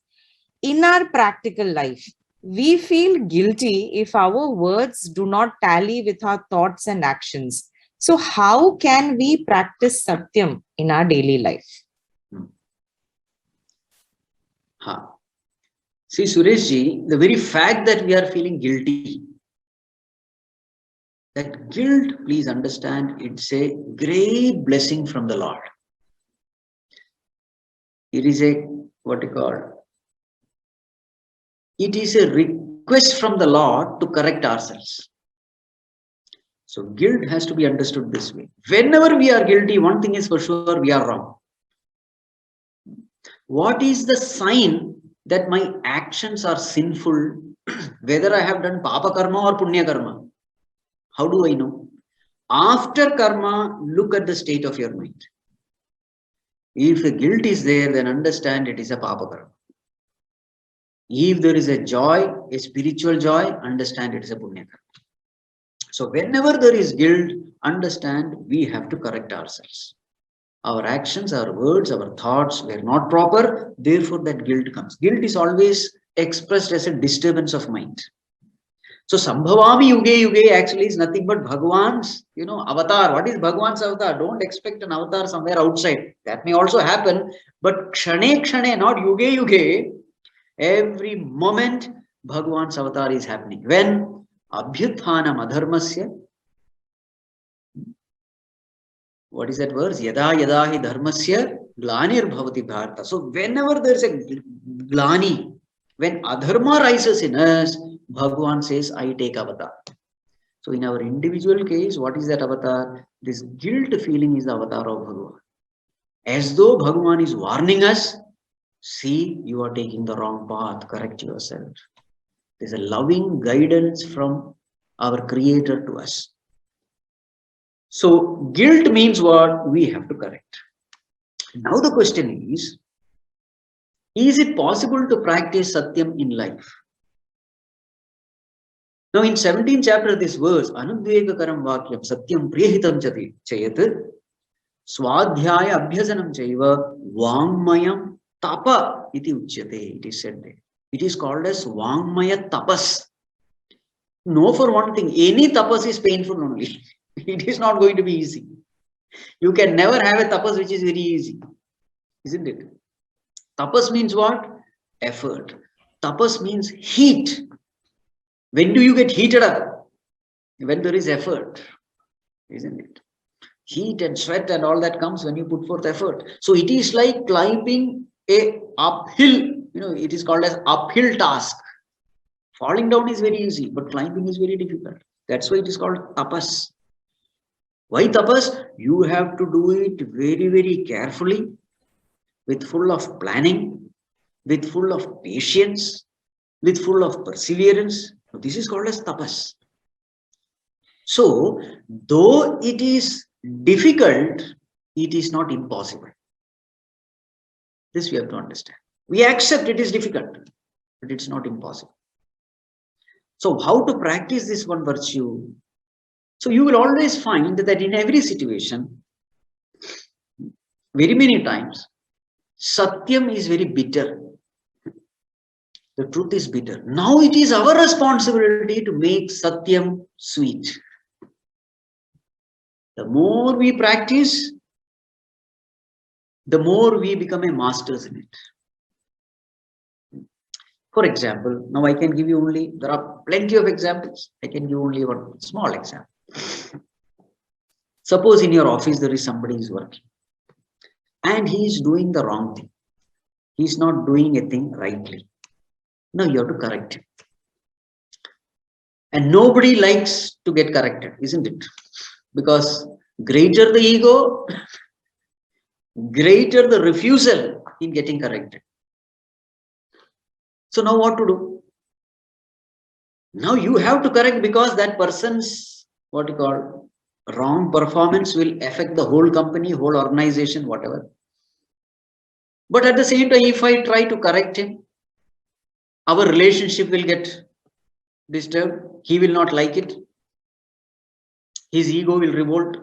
S4: in our practical life, we feel guilty if our words do not tally with our thoughts and actions. So how can we practice Satyam in our daily life?
S3: Ha. See, Suresh ji, the very fact that we are feeling guilty, that guilt, please understand, it's a great blessing from the Lord. It is a, what you call, it is a request from the Lord to correct ourselves. So guilt has to be understood this way. Whenever we are guilty, one thing is for sure, we are wrong. What is the sign that my actions are sinful, whether I have done papa karma or punya karma? How do I know? After karma, look at the state of your mind. If the guilt is there, then understand it is a papa karma. If there is a joy, a spiritual joy, understand it is a punya karma. So whenever there is guilt, understand we have to correct ourselves. Our actions, our words, our thoughts were not proper, therefore that guilt comes. Guilt is always expressed as a disturbance of mind. So Sambhavami Yuge Yuge actually is nothing but Bhagwan's, avatar. What is Bhagwan's avatar? Don't expect an avatar somewhere outside. That may also happen, but Kshane Kshane, not Yuge Yuge, every moment Bhagwan's avatar is happening. When Abhyuthanam adharmasya. What is that verse? Yada yada hi dharmasya glanir bhavati bharata. So whenever there is a glani, when adharma rises in us, Bhagwan says, I take avatar. So in our individual case, what is that avatar? This guilt feeling is the avatar of Bhagwan. As though Bhagwan is warning us, see, you are taking the wrong path, correct yourself. There's a loving guidance from our Creator to us. So guilt means what? We have to correct. Now the question is it possible to practice Satyam in life? Now in 17th chapter of this verse, Anudvegakaram Vakyam Satyam Priyahitam Chayat Swadhyaya Abhyasanam Chaiva Vangmayam Tapa iti uchyate. It is said there. It is called as Vangmaya Tapas. Know for one thing, any tapas is painful only. It is not going to be easy. You can never have a tapas which is very easy. Isn't it? Tapas means what? Effort. Tapas means heat. When do you get heated up? When there is effort. Isn't it? Heat and sweat and all that comes when you put forth effort. So it is like climbing a uphill. It is called as uphill task. Falling down is very easy, but climbing is very difficult. That's why it is called tapas. Why tapas? You have to do it very, very carefully, with full of planning, with full of patience, with full of perseverance. This is called as tapas. So, though it is difficult, it is not impossible. This we have to understand. We accept it is difficult, but it's not impossible. So how to practice this one virtue? So you will always find that in every situation, very many times, Satyam is very bitter. The truth is bitter. Now it is our responsibility to make Satyam sweet. The more we practice, the more we become a masters in it. For example, now I can give you only, there are plenty of examples. I can give only one small example. Suppose in your office there is somebody who is working and he is doing the wrong thing. He is not doing a thing rightly. Now you have to correct him. And nobody likes to get corrected, isn't it? Because greater the ego, greater the refusal in getting corrected. So now what to do? Now you have to correct because that person's, what you call, wrong performance will affect the whole company, whole organization, whatever. But at the same time, if I try to correct him, our relationship will get disturbed. He will not like it. His ego will revolt.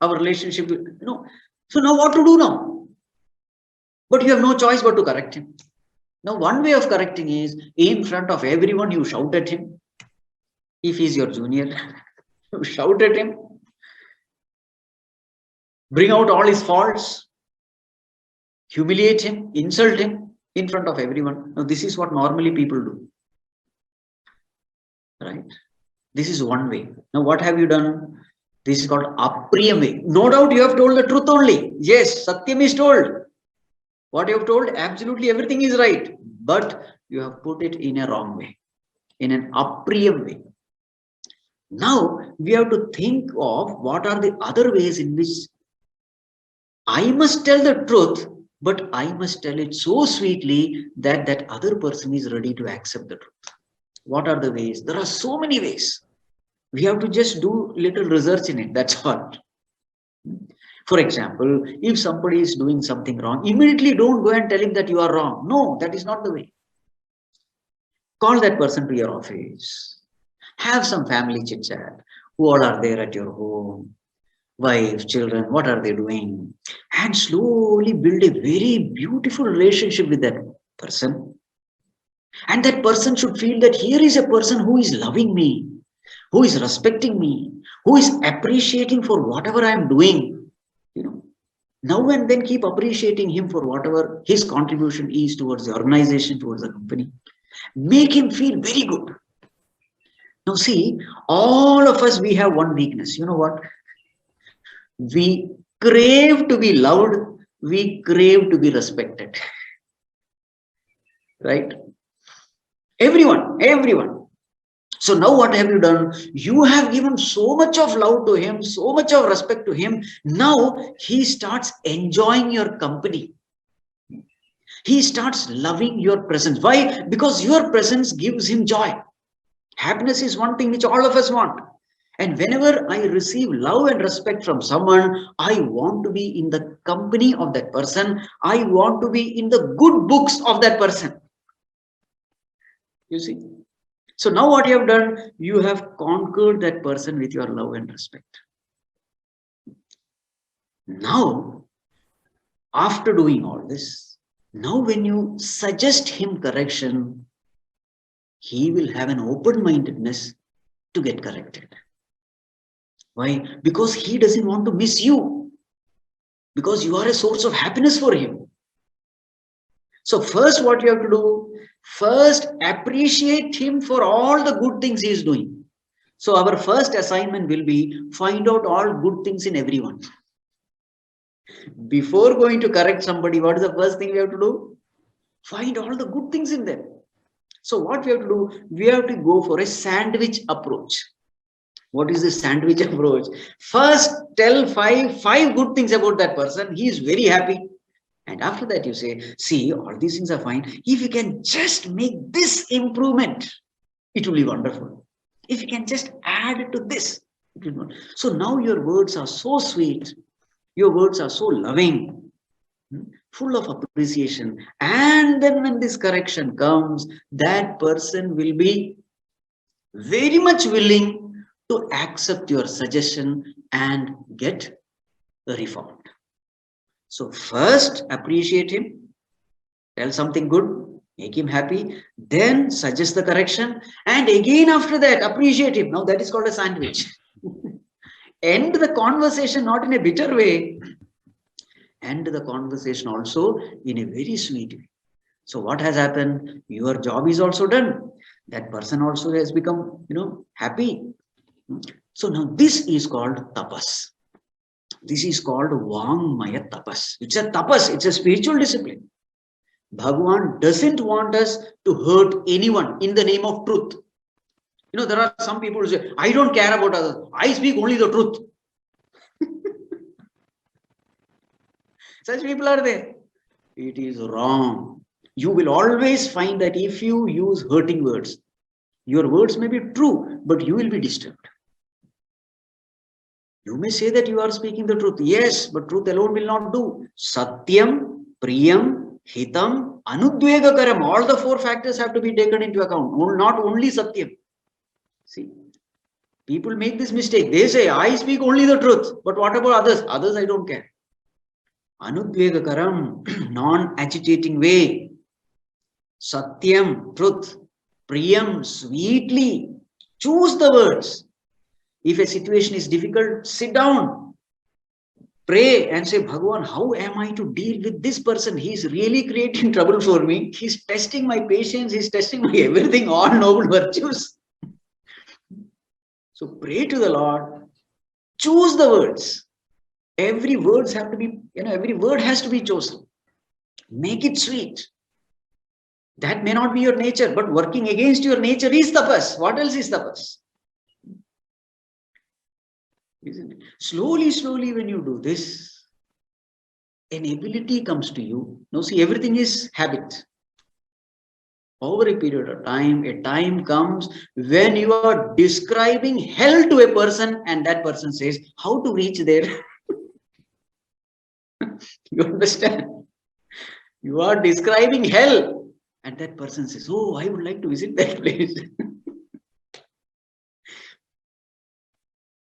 S3: Our relationship will, So now what to do now? But you have no choice but to correct him. Now one way of correcting is, in front of everyone, you shout at him. If he's your junior, you shout at him. Bring out all his faults. Humiliate him, insult him in front of everyone. Now this is what normally people do. Right? This is one way. Now what have you done? This is called apriyam way. No doubt you have told the truth only. Yes, Satyam is told. What you have told, absolutely everything is right. But you have put it in a wrong way. In an apriyam way. Now we have to think of what are the other ways in which I must tell the truth, but I must tell it so sweetly that that other person is ready to accept the truth. What are the ways? There are so many ways. We have to just do little research in it. That's all. For example, if somebody is doing something wrong, immediately don't go and tell him that you are wrong. No, that is not the way. Call that person to your office. Have some family chit chat. Who all are there at your home? Wife, children, what are they doing? And slowly build a very beautiful relationship with that person. And that person should feel that here is a person who is loving me, who is respecting me, who is appreciating for whatever I am doing. Now and then keep appreciating him for whatever his contribution is towards the organization, towards the company. Make him feel very good. Now see, all of us, we have one weakness. You know what? We crave to be loved. We crave to be respected. Right? Everyone. So now what have you done? You have given so much of love to him, so much of respect to him. Now he starts enjoying your company. He starts loving your presence. Why? Because your presence gives him joy. Happiness is one thing which all of us want. And whenever I receive love and respect from someone, I want to be in the company of that person. I want to be in the good books of that person. You see? So now what you have done, you have conquered that person with your love and respect. Now, after doing all this, now when you suggest him correction, he will have an open-mindedness to get corrected. Why? Because he doesn't want to miss you. Because you are a source of happiness for him. So first what you have to do, first appreciate him for all the good things he is doing. So our first assignment will be find out all good things in everyone. Before going to correct somebody, what is the first thing we have to do? Find all the good things in them. So what we have to do, we have to go for a sandwich approach. What is the sandwich approach? First tell five good things about that person. He is very happy. And after that you say, see, all these things are fine. If you can just make this improvement, it will be wonderful. If you can just add to this, it will be wonderful. So now your words are so sweet. Your words are so loving, full of appreciation. And then when this correction comes, that person will be very much willing to accept your suggestion and get reformed. So first appreciate him, tell something good, make him happy, then suggest the correction, and again after that appreciate him. Now that is called a sandwich. End the conversation not in a bitter way, end the conversation also in a very sweet way. So what has happened? Your job is also done. That person also has become, happy. So now this is called tapas. This is called Vangmaya tapas. It's a tapas. It's a spiritual discipline. Bhagavan doesn't want us to hurt anyone in the name of truth. There are some people who say, I don't care about others. I speak only the truth. Such people are there. It is wrong. You will always find that if you use hurting words, your words may be true, but you will be disturbed. You may say that you are speaking the truth. Yes, but truth alone will not do. Satyam, Priyam, Hitam, Anudvegakaram. All the 4 factors have to be taken into account. Not only Satyam. See, people make this mistake. They say, I speak only the truth. But what about others? Others I don't care. Anudvegakaram, non-agitating way. Satyam, truth. Priyam, sweetly. Choose the words. If a situation is difficult, sit down. Pray and say, Bhagavan, how am I to deal with this person? He is really creating trouble for me. He's testing my patience. He's testing my everything, all noble virtues. So pray to the Lord. Choose the words. Every word has to be chosen. Make it sweet. That may not be your nature, but working against your nature is tapas. What else is tapas? Isn't it? Slowly, slowly, when you do this, an ability comes to you. Now, see, everything is habit. Over a period of time, a time comes when you are describing hell to a person and that person says, how to reach there? You understand? You are describing hell and that person says, oh, I would like to visit that place.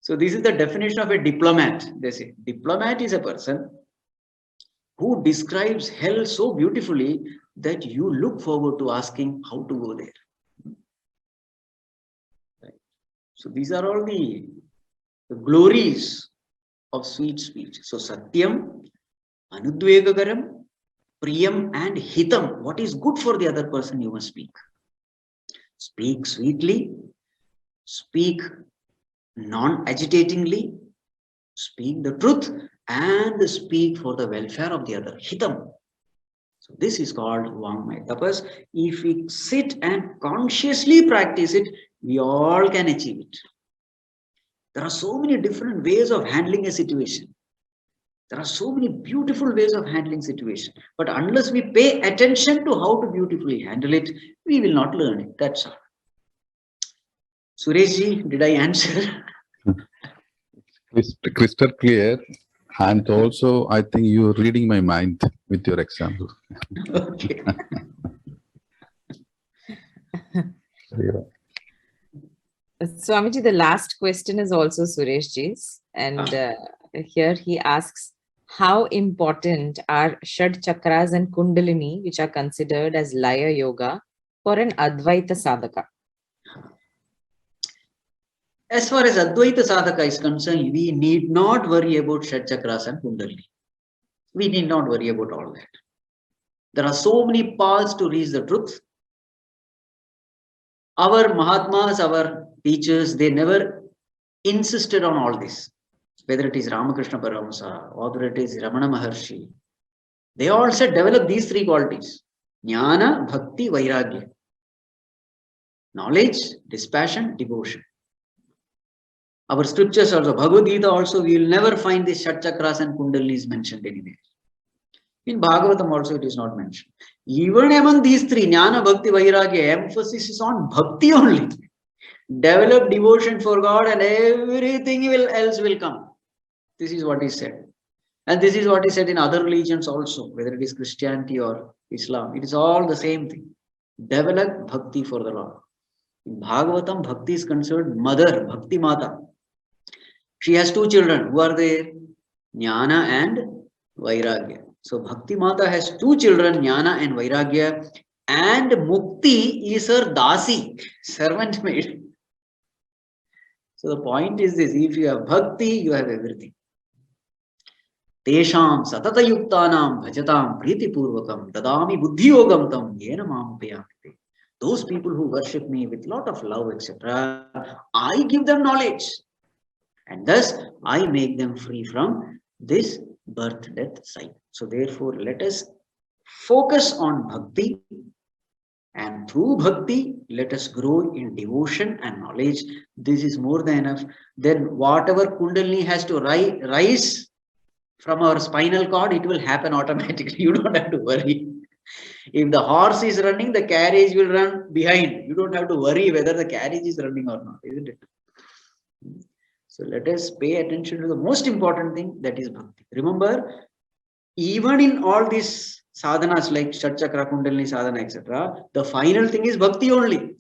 S3: So this is the definition of a diplomat. They say diplomat is a person who describes hell so beautifully that you look forward to asking how to go there. Right. So these are all the glories of sweet speech. So Satyam, Anudvegakaram, Priyam and Hitam. What is good for the other person you must speak. Speak sweetly, speak non-agitatingly, speak the truth and speak for the welfare of the other. Hitam. So this is called Vangmaya tapas. If we sit and consciously practice it, we all can achieve it. There are so many different ways of handling a situation. There are so many beautiful ways of handling situation. But unless we pay attention to how to beautifully handle it, we will not learn it. That's all. Sureshji, did I answer?
S2: Crystal clear. And also, I think you're reading my mind with your example.
S3: Okay.
S4: Swamiji, the last question is also Sureshji's. And here he asks, how important are Shad Chakras and Kundalini, which are considered as Laya Yoga, for an Advaita Sadhaka?
S3: As far as Advaita Sadhaka is concerned, we need not worry about Shad Chakras and Kundalini. We need not worry about all that. There are so many paths to reach the truth. Our Mahatmas, our teachers, they never insisted on all this. Whether it is Ramakrishna Paramahansa or whether it is Ramana Maharshi, they all said develop these 3 qualities: Jnana, Bhakti, Vairagya. Knowledge, dispassion, devotion. Our scriptures also, Bhagavad Gita also, we will never find this Shat Chakras and Kundalinis mentioned anywhere. In Bhagavatam also it is not mentioned. Even among these 3, Jnana, Bhakti, Vairagya, emphasis is on Bhakti only. Develop devotion for God and everything else will come. This is what is said. And this is what is said in other religions also, whether it is Christianity or Islam. It is all the same thing. Develop Bhakti for the Lord. In Bhagavatam, Bhakti is concerned, Mother, Bhakti Mata. She has two children. Who are there? Jnana and Vairagya. So Bhakti Mata has two children, Jnana and Vairagya, and Mukti is her Dasi, servant maid. So the point is this, if you have Bhakti, you have everything. Tesham satata yuktanam bhajatam priti purvakam dadami buddhi yogam tam yena mamupayamite. Those people who worship me with lot of love, etc., I give them knowledge. And thus, I make them free from this birth, death cycle. So therefore, let us focus on bhakti. And through bhakti, let us grow in devotion and knowledge. This is more than enough. Then whatever kundalini has to rise from our spinal cord, it will happen automatically. You don't have to worry. If the horse is running, the carriage will run behind. You don't have to worry whether the carriage is running or not, isn't it? So let us pay attention to the most important thing, that is bhakti. Remember, even in all these sadhanas like Shat Chakra, Kundalini sadhana, etc., the final thing is bhakti only.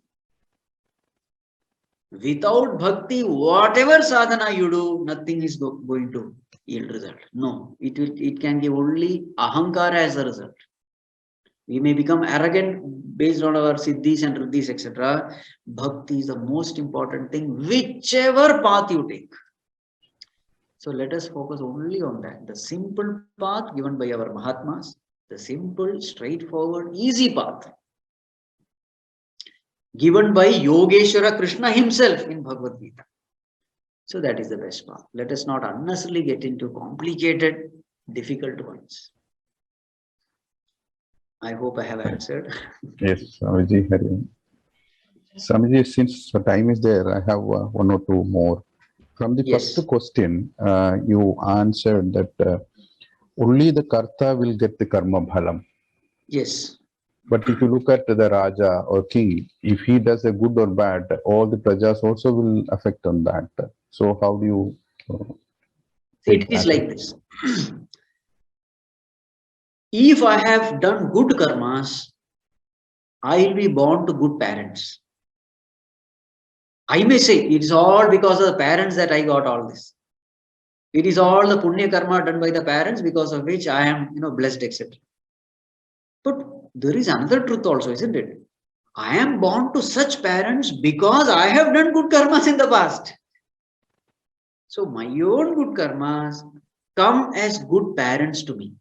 S3: Without bhakti, whatever sadhana you do, nothing is going to yield result. No, it can give only ahankara as a result. We may become arrogant based on our siddhis and riddhis, etc. Bhakti is the most important thing, whichever path you take. So let us focus only on that. The simple path given by our Mahatmas, the simple, straightforward, easy path given by Yogeshwara Krishna himself in Bhagavad Gita. So that is the best path. Let us not unnecessarily get into complicated, difficult ones. I hope I have answered.
S2: Yes, Swamiji. Swamiji, since the time is there, I have one or two more. From the
S3: Yes.
S2: first question, you answered that only the Karta will get the Karma Bhalam.
S3: Yes.
S2: But if you look at the Raja or King, if he does a good or bad, all the Prajas also will affect on that. So how do you...
S3: It is like this. If I have done good karmas, I will be born to good parents. I may say it is all because of the parents that I got all this. It is all the punya karma done by the parents because of which I am, blessed, etc. But there is another truth also, isn't it? I am born to such parents because I have done good karmas in the past. So my own good karmas come as good parents to me.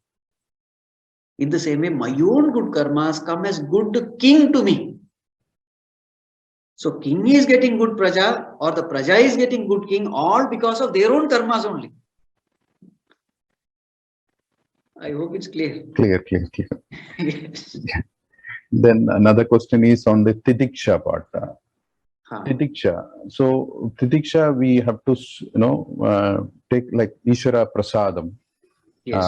S3: In the same way, my own good karmas come as good king to me. So king is getting good praja or the praja is getting good king, all because of their own karmas only. I hope it's clear.
S2: Clear.
S3: Yes.
S2: Then another question is on the Titiksha part.
S3: Huh.
S2: Titiksha. So Titiksha, we have to, take like Ishvara Prasadam.
S3: Yes.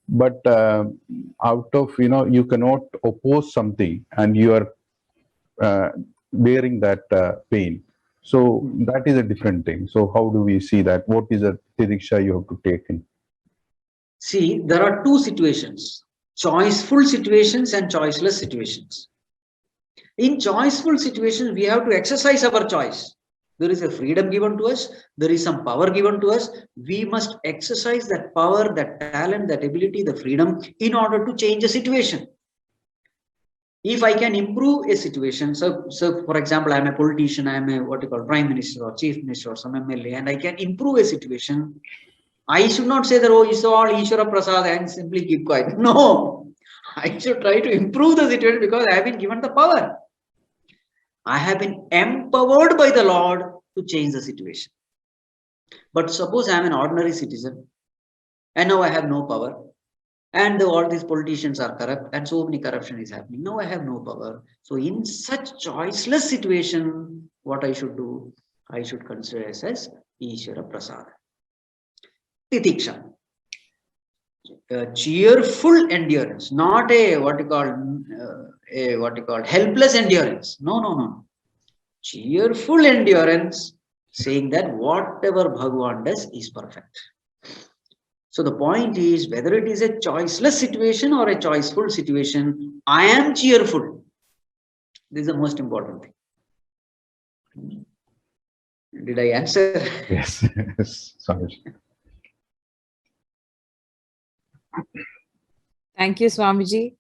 S2: But out of, you cannot oppose something and you are bearing that pain. So that is a different thing. So how do we see that? What is a Titiksha you have to take in?
S3: See, there are two situations, choiceful situations and choiceless situations. In choiceful situations, we have to exercise our choice. There is a freedom given to us. There is some power given to us. We must exercise that power, that talent, that ability, the freedom in order to change a situation. If I can improve a situation, so for example, I am a politician, I am a prime minister or chief minister or some MLA, and I can improve a situation, I should not say that, oh, it's all Ishvara Prasad and simply keep quiet. No, I should try to improve the situation because I have been given the power. I have been empowered by the Lord to change the situation. But suppose I am an ordinary citizen and now I have no power and all these politicians are corrupt and so many corruption is happening. Now I have no power. So in such choiceless situation, what I should do? I should consider as Ishvara Prasad. Titiksha. Cheerful endurance, not a helpless endurance. No. Cheerful endurance, saying that whatever Bhagavan does is perfect. So the point is, whether it is a choiceless situation or a choiceful situation, I am cheerful. This is the most important thing. Did I answer?
S2: Yes, yes, Swamiji.
S4: Thank you, Swamiji.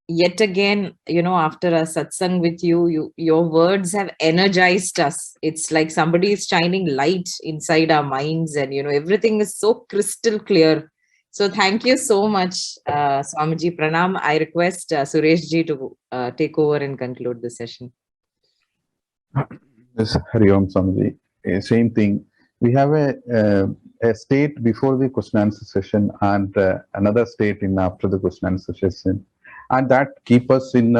S4: Yet again, after a satsang with you, your words have energized us. It's like somebody is shining light inside our minds, and everything is so crystal clear. So thank you so much, Swamiji. Pranam. I request Suresh ji to take over and conclude the session.
S2: Yes, Hari Om Swamiji. Same thing. We have a state before the question answer session and another state in after the question answer session, and that keep us in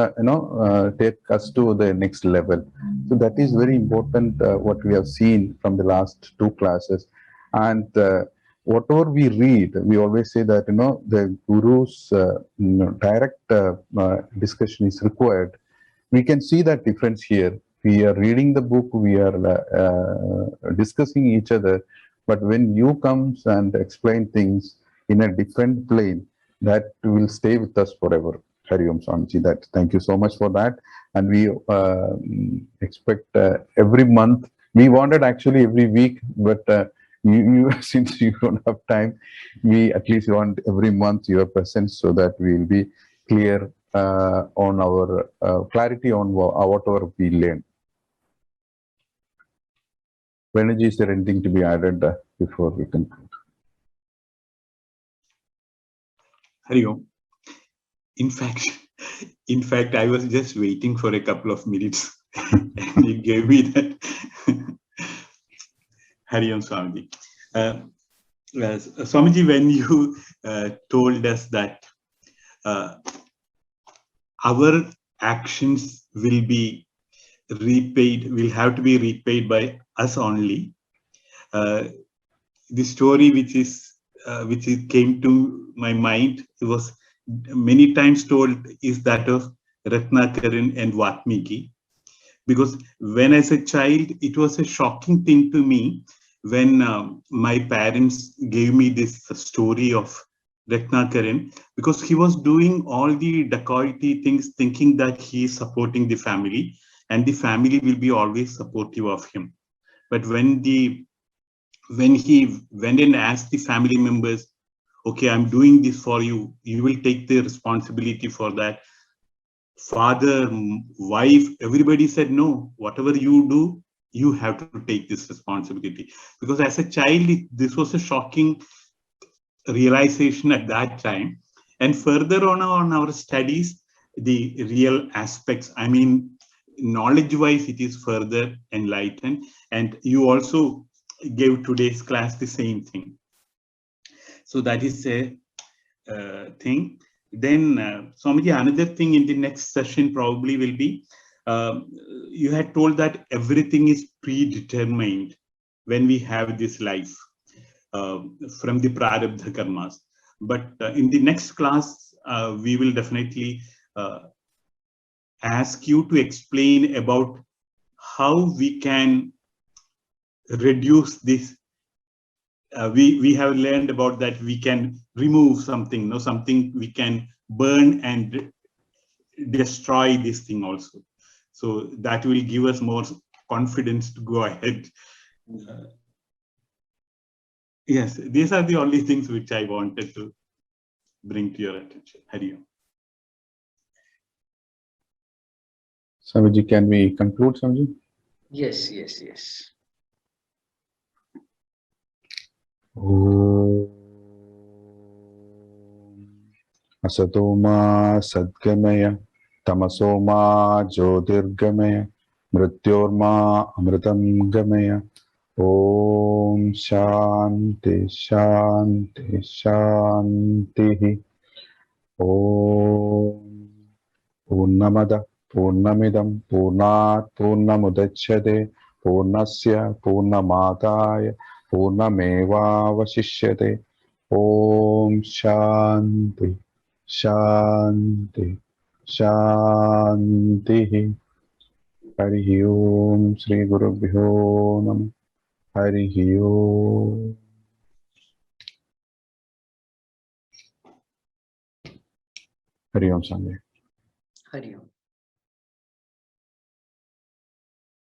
S2: take us to the next level. So that is very important. What we have seen from the last two classes, and whatever we read, we always say that the guru's direct discussion is required. We can see that difference here. We are reading the book, we are discussing each other, but when you comes and explain things in a different plane, that will stay with us forever. Hari Om Swamiji, that thank you so much for that. And we expect every month. We wanted actually every week, but you since you don't have time, we at least want every month your presence so that we will be clear on our clarity on whatever we learn. Venerji, is there anything to be added before we conclude?
S1: Hari Om. In fact, I was just waiting for a couple of minutes and you gave me that. Hari Om Swamiji. Swamiji, when you told us that our actions will be repaid, will have to be repaid by us only. The story which came to my mind, it was many times told, is that of Ratnakaran and Vatmiki. Because when as a child, it was a shocking thing to me when my parents gave me this story of Ratnakaran, because he was doing all the dacoity things, thinking that he is supporting the family and the family will be always supportive of him. But when he went and asked the family members, okay, I'm doing this for you, you will take the responsibility for that. Father, wife, everybody said, no, whatever you do, you have to take this responsibility. Because as a child, this was a shocking realization at that time. And further on our studies, the real aspects, I mean, knowledge-wise, it is further enlightened. And you also gave today's class the same thing. So that is a thing. Then, Swamiji, another thing in the next session probably will be, you had told that everything is predetermined when we have this life from the prarabdha karmas. But in the next class, we will definitely ask you to explain about how we can reduce this. We have learned about that we can remove something, something we can burn and destroy this thing also. So that will give us more confidence to go ahead. Yes, these are the only things which I wanted to bring to your attention. Hari Om.
S2: Swamiji, can we conclude, Swamiji?
S3: Yes.
S2: Asatoma sadgamaya, tamasoma jyotirgamaya, mrityorma amritam gamaya. Om Shanti Shanti Shanti. Om Purnamada Purnamidam Purnat Purnamudachyate Purnasya Purnamadaya Purnameva Vasishyate. Om Shanti Shanti Shanti. Hari Om Sri Gurubhyo Namah. Hari Om. Hari Om Swami.
S3: Hari Om.